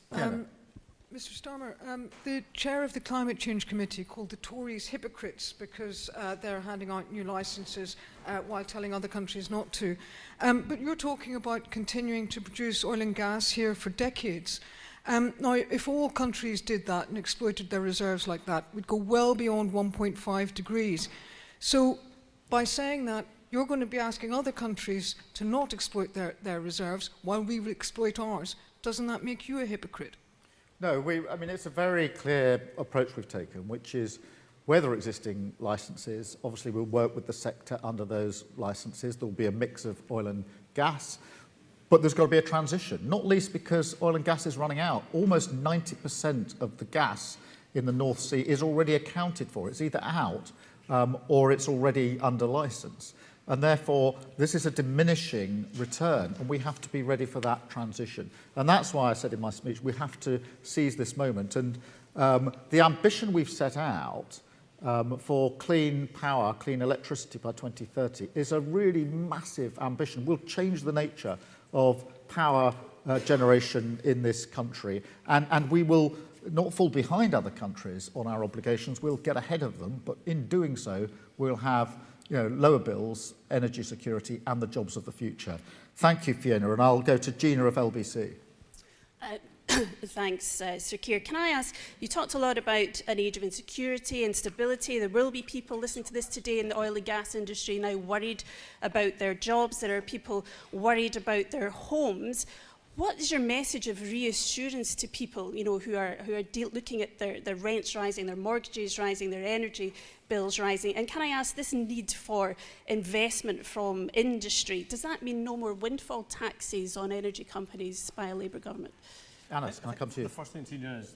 H: Mr Starmer, the chair of the Climate Change Committee called the Tories hypocrites because they're handing out new licences while telling other countries not to. But you're talking about continuing to produce oil and gas here for decades. Now, if all countries did that and exploited their reserves like that, we'd go well beyond 1.5 degrees. So by saying that, you're going to be asking other countries to not exploit their reserves while we exploit ours. Doesn't that make you a hypocrite?
D: No, I mean, it's a very clear approach we've taken, which is where there are existing licences, obviously we'll work with the sector under those licences. There will be a mix of oil and gas, but there's got to be a transition, not least because oil and gas is running out. Almost 90% of the gas in the North Sea is already accounted for. It's either out or it's already under licence. And therefore, this is a diminishing return, and we have to be ready for that transition. And that's why I said in my speech, we have to seize this moment. And the ambition we've set out for clean power, clean electricity by 2030 is a really massive ambition. We'll change the nature of power generation in this country, and we will not fall behind other countries on our obligations. We'll get ahead of them, but in doing so, we'll have lower bills, energy security, and the jobs of the future. Thank you, Fiona, and I'll go to Gina of LBC.
I: Thanks, Sir Keir. Can I ask, you talked a lot about an age of insecurity and stability. There will be people listening to this today in the oil and gas industry now worried about their jobs. There are people worried about their homes. What is your message of reassurance to people, who are looking at their rents rising, their mortgages rising, their energy bills rising? And can I ask, this need for investment from industry, does that mean no more windfall taxes on energy companies by a Labour government?
D: Anas, can I come to you?
C: The first thing to do is,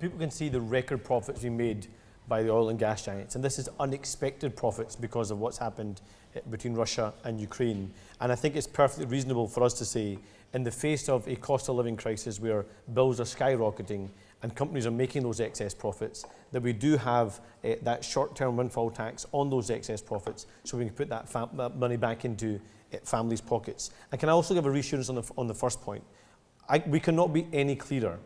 C: people can see the record profits we made by the oil and gas giants. And this is unexpected profits because of what's happened between Russia and Ukraine. And I think it's perfectly reasonable for us to say, in the face of a cost of living crisis where bills are skyrocketing and companies are making those excess profits, that we do have that short-term windfall tax on those excess profits so we can put that money back into families' pockets. And can I also give a reassurance on the first point? We cannot be any clearer.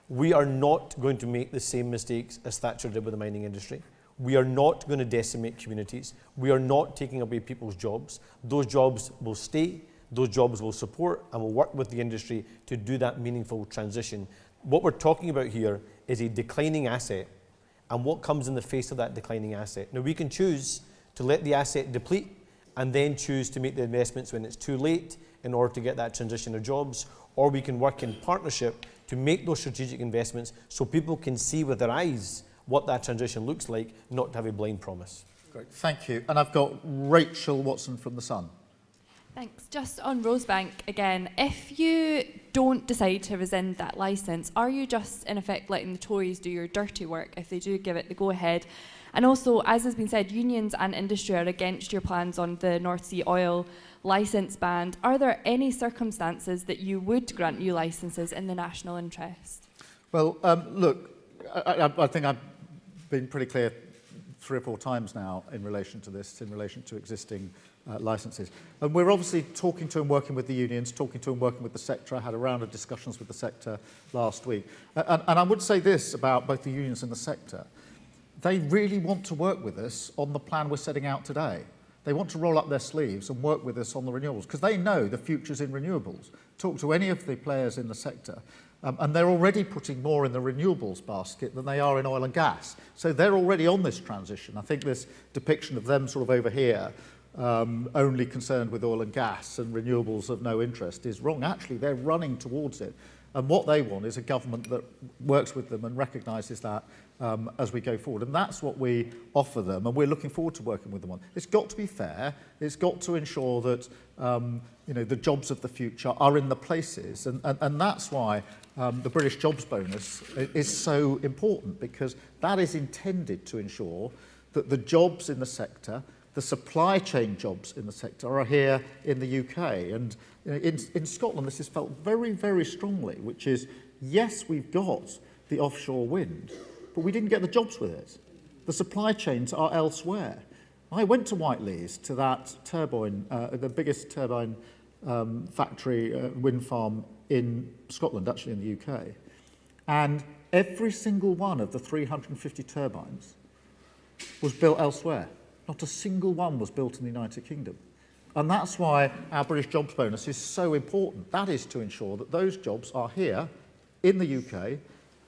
C: We are not going to make the same mistakes as Thatcher did with the mining industry. We are not going to decimate communities. We are not taking away people's jobs. Those jobs will stay. Those jobs will support and will work with the industry to do that meaningful transition. What we're talking about here is a declining asset and what comes in the face of that declining asset. Now, we can choose to let the asset deplete and then choose to make the investments when it's too late in order to get that transition of jobs, or we can work in partnership to make those strategic investments so people can see with their eyes what that transition looks like, not to have a blind promise.
D: Great, thank you. And I've got Rachel Watson from The Sun.
J: Thanks. Just on Rosebank again, if you don't decide to rescind that licence, are you just in effect letting the Tories do your dirty work if they do give it the go-ahead? And also, as has been said, unions and industry are against your plans on the North Sea oil licence ban. Are there any circumstances that you would grant new licences in the national interest?
D: Well, look, I think I've been pretty clear 3 or 4 times now in relation to this, in relation to existing licences. And we're obviously talking to and working with the unions, talking to and working with the sector. I had a round of discussions with the sector last week. And I would say this about both the unions and the sector. They really want to work with us on the plan we're setting out today. They want to roll up their sleeves and work with us on the renewables because they know the future's in renewables. Talk to any of the players in the sector and they're already putting more in the renewables basket than they are in oil and gas. So they're already on this transition. I think this depiction of them sort of over here only concerned with oil and gas and renewables of no interest is wrong. Actually, they're running towards it. And what they want is a government that works with them and recognises that as we go forward. And that's what we offer them, and we're looking forward to working with them on. It's got to be fair. It's got to ensure that the jobs of the future are in the places. And that's why the British Jobs Bonus is so important, because that is intended to ensure that the jobs in the sector, the supply chain jobs in the sector, are here in the UK. And in Scotland, this is felt very, very strongly, which is, yes, we've got the offshore wind, but we didn't get the jobs with it. The supply chains are elsewhere. I went to Whiteleys, to that turbine, the biggest turbine factory, wind farm in Scotland, actually in the UK. And every single one of the 350 turbines was built elsewhere. Not a single one was built in the United Kingdom. And that's why our British Jobs Bonus is so important. That is to ensure that those jobs are here in the UK,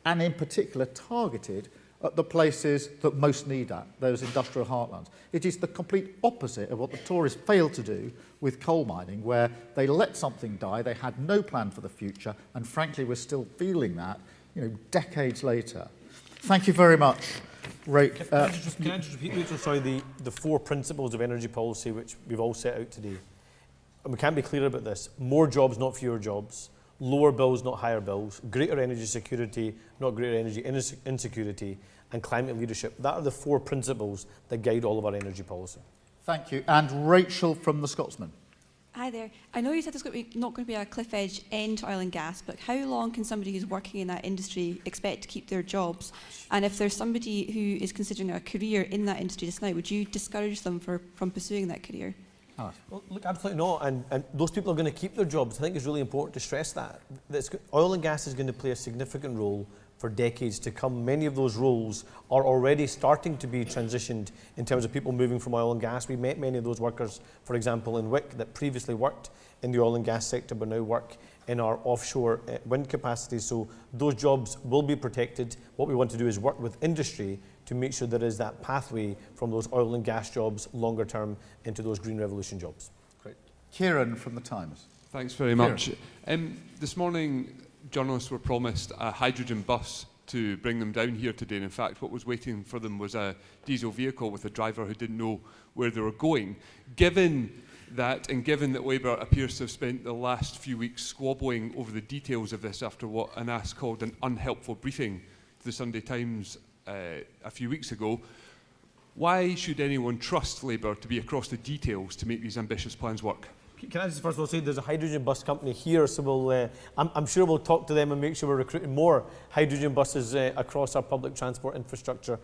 D: and in particular targeted at the places that most need that, those industrial heartlands. It is the complete opposite of what the Tories failed to do with coal mining, where they let something die, they had no plan for the future, and frankly we're still feeling that, decades later. Thank you very much. Right.
C: Can I just repeat, Rachel, sorry, the 4 principles of energy policy which we've all set out today? And we can't be clearer about this. More jobs, not fewer jobs. Lower bills, not higher bills. Greater energy security, not greater energy insecurity. And climate leadership. That are the 4 principles that guide all of our energy policy.
D: Thank you. And Rachel from The Scotsman.
K: Hi there. I know you said there's not going to be a cliff edge end to oil and gas, but how long can somebody who's working in that industry expect to keep their jobs? And if there's somebody who is considering a career in that industry just now, would you discourage them from pursuing that career?
C: Well, look, absolutely not. And those people are going to keep their jobs. I think it's really important to stress that. Oil and gas is going to play a significant role for decades to come. Many of those roles are already starting to be transitioned in terms of people moving from oil and gas. We met many of those workers, for example, in Wick, that previously worked in the oil and gas sector but now work in our offshore wind capacity. So those jobs will be protected. What we want to do is work with industry to make sure there is that pathway from those oil and gas jobs longer term into those green revolution jobs.
D: Great. Kieran from The Times.
L: Thanks very much. This morning, journalists were promised a hydrogen bus to bring them down here today. And in fact, what was waiting for them was a diesel vehicle with a driver who didn't know where they were going. Given that, and given that Labour appears to have spent the last few weeks squabbling over the details of this after what Anas called an unhelpful briefing to the Sunday Times a few weeks ago. Why should anyone trust Labour to be across the details to make these ambitious plans work?
M: Can I just first of all say there's a hydrogen bus company here, so we'll, I'm sure we'll talk to them and make sure we're recruiting more hydrogen buses across our public transport infrastructure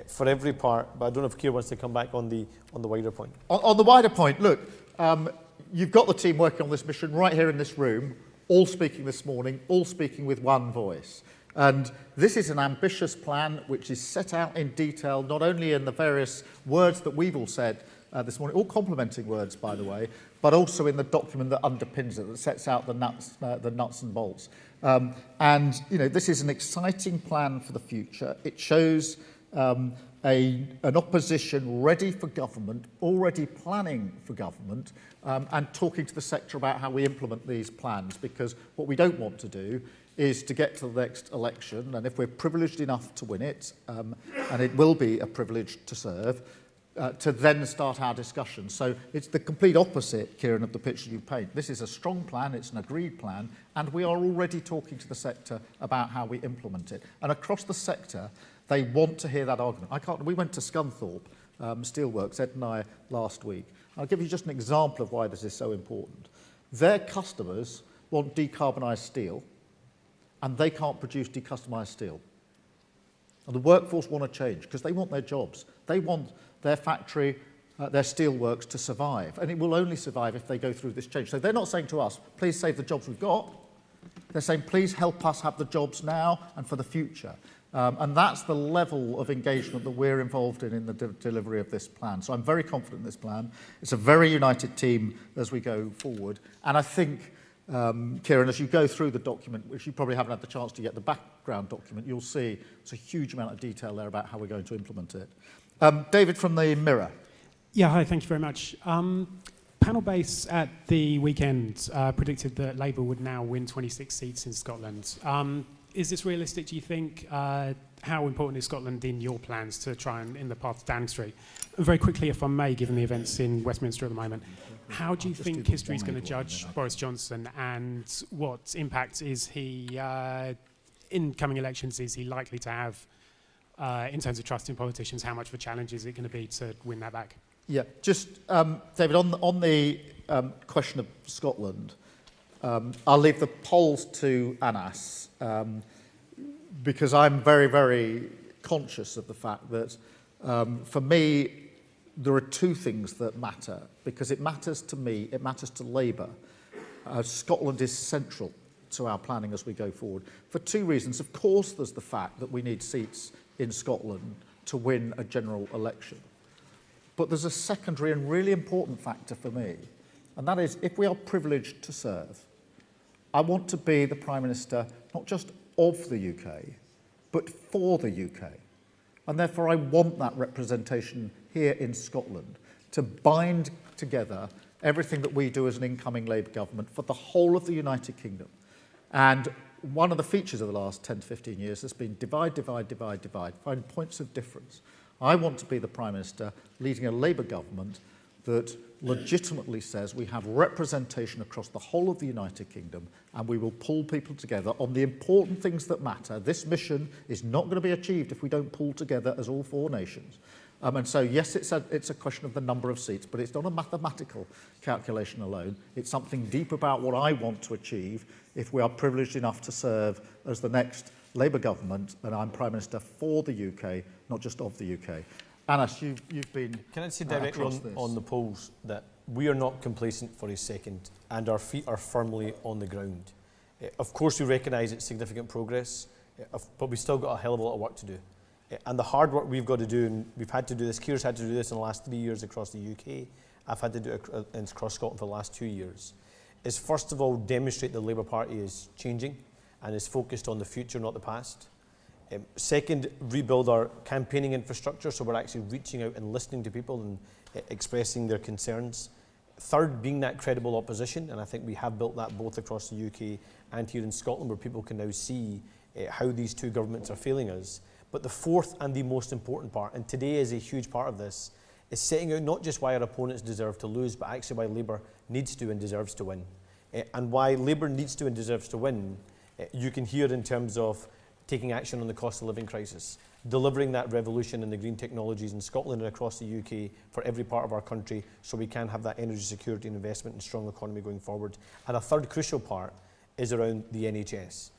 M: for every part. But I don't know if Keir wants to come back on the wider point.
D: On the wider point, look, you've got the team working on this mission right here in this room, all speaking this morning, all speaking with one voice. And this is an ambitious plan which is set out in detail, not only in the various words that we've all said this morning, all complimenting words, by the way, but also in the document that underpins it, that sets out the nuts and bolts. And, you know, this is an exciting plan for the future. It shows an opposition ready for government, already planning for government, and talking to the sector about how we implement these plans, because what we don't want to do is to get to the next election, and if we're privileged enough to win it, and it will be a privilege to serve, to then start our discussion. So it's the complete opposite, Kieran, of the picture you paint. This is a strong plan, it's an agreed plan, and we are already talking to the sector about how we implement it. And across the sector, they want to hear that argument. We went to Scunthorpe Steelworks, Ed and I, last week. I'll give you just an example of why this is so important. Their customers want decarbonised steel, and they can't produce decustomised steel. And the workforce want to change because they want their jobs. They want their factory, their steelworks to survive. And it will only survive if they go through this change. So they're not saying to us, please save the jobs we've got. They're saying, please help us have the jobs now and for the future. And that's the level of engagement that we're involved in the delivery of this plan. So I'm very confident in this plan. It's a very united team as we go forward. And I think, Kieran, as you go through the document, which you probably haven't had the chance to get the background document, you'll see it's a huge amount of detail there about how we're going to implement it. David from the Mirror.
N: Yeah, hi, thank you very much. Panel Base at the weekend predicted that Labour would now win 26 seats in Scotland. Is this realistic, do you think? How important is Scotland in your plans to try and in the path to Downing Street? And very quickly, if I may, given the events in Westminster at the moment, how do you think history is going to judge Boris Johnson, and what impact is he, in coming elections, is he likely to have in terms of trust in politicians? How much of a challenge is it going to be to win that back?
D: Yeah, just, David, on the question of Scotland, I'll leave the polls to Anas, because I'm very, very conscious of the fact that, for me, there are two things that matter, because it matters to me, it matters to Labour. Scotland is central to our planning as we go forward, for two reasons. Of course, there's the fact that we need seats in Scotland to win a general election. But there's a secondary and really important factor for me, and that is, if we are privileged to serve, I want to be the Prime Minister not just of the UK, but for the UK. And therefore I want that representation here in Scotland to bind together everything that we do as an incoming Labour government for the whole of the United Kingdom. And one of the features of the last 10 to 15 years has been divide, divide, divide, divide, find points of difference. I want to be the Prime Minister leading a Labour government that legitimately says we have representation across the whole of the United Kingdom, and we will pull people together on the important things that matter. This mission is not going to be achieved if we don't pull together as all four nations. And so, yes, it's a question of the number of seats, but it's not a mathematical calculation alone. It's something deep about what I want to achieve if we are privileged enough to serve as the next Labour government, and I'm Prime Minister for the UK, not just of the UK. Anas, you've been
M: Can I say directly on the polls that we are not complacent for a second, and our feet are firmly on the ground. Of course, we recognise it's significant progress, but we've still got a hell of a lot of work to do. And the hard work we've got to do, and we've had to do this, Keir's had to do this in the last 3 years across the UK, I've had to do it across Scotland for the last 2 years, is first of all demonstrate the Labour Party is changing and is focused on the future, not the past. Second, rebuild our campaigning infrastructure so we're actually reaching out and listening to people and expressing their concerns. Third, being that credible opposition, and I think we have built that both across the UK and here in Scotland, where people can now see how these two governments are failing us. But the fourth and the most important part, and today is a huge part of this, is setting out not just why our opponents deserve to lose, but actually why Labour needs to and deserves to win. And why Labour needs to and deserves to win, you can hear in terms of taking action on the cost of living crisis, delivering that revolution in the green technologies in Scotland and across the UK for every part of our country, so we can have that energy security and investment and strong economy going forward. And a third crucial part is around the NHS.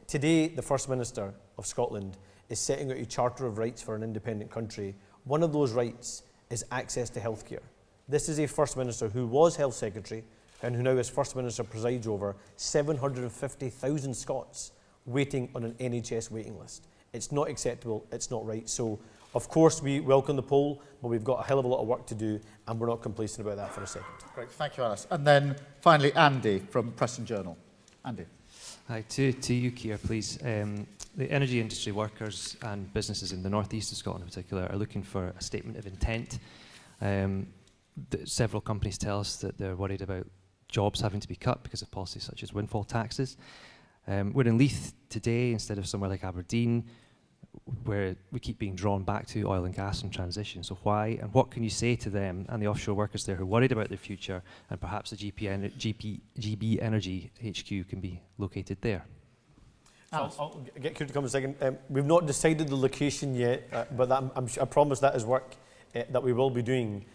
M: Today, the First Minister of Scotland is setting out a charter of rights for an independent country. One of those rights is access to healthcare. This is a First Minister who was Health Secretary and who now as First Minister presides over 750,000 Scots waiting on an NHS waiting list. It's not acceptable, it's not right. So, of course, we welcome the poll, but we've got a hell of a lot of work to do, and we're not complacent about that for a second.
D: Great, thank you, Alice. And then, finally, Andy from Press and Journal. Andy.
O: Hi, to you, Keir, please. The energy industry workers and businesses in the northeast of Scotland in particular are looking for a statement of intent. Several companies tell us that they're worried about jobs having to be cut because of policies such as windfall taxes. We're in Leith today instead of somewhere like Aberdeen, where we keep being drawn back to oil and gas and transition. So why, and what can you say to them and the offshore workers there who are worried about their future, and perhaps the GB Energy HQ can be located there?
M: I'll get Keir to come in a second. We've not decided the location yet, but I promise that is work that we will be doing.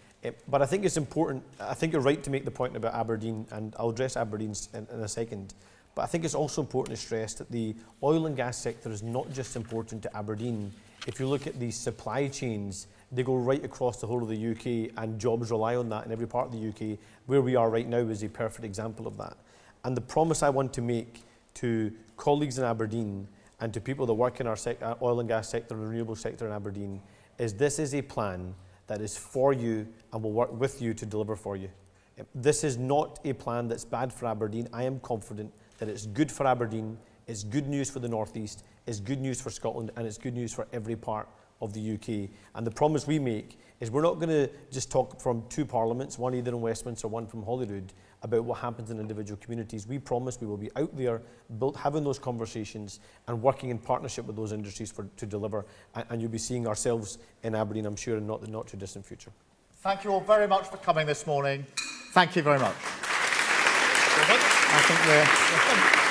M: But I think it's important, I think you're right to make the point about Aberdeen, and I'll address Aberdeen in a second. But I think it's also important to stress that the oil and gas sector is not just important to Aberdeen. If you look at the supply chains, they go right across the whole of the UK, and jobs rely on that in every part of the UK. Where we are right now is a perfect example of that. And the promise I want to make to colleagues in Aberdeen and to people that work in our oil and gas sector and the renewable sector in Aberdeen is this is a plan that is for you and will work with you to deliver for you. This is not a plan that's bad for Aberdeen. I am confident that it's good for Aberdeen, it's good news for the North East, it's good news for Scotland, and it's good news for every part of the UK. And the promise we make is we're not going to just talk from two parliaments, one either in Westminster, one from Holyrood, about what happens in individual communities. We promise we will be out there, having those conversations and working in partnership with those industries to deliver. And you'll be seeing ourselves in Aberdeen, I'm sure, in the not too distant future.
D: Thank you all very much for coming this morning. Thank you very much. I think we're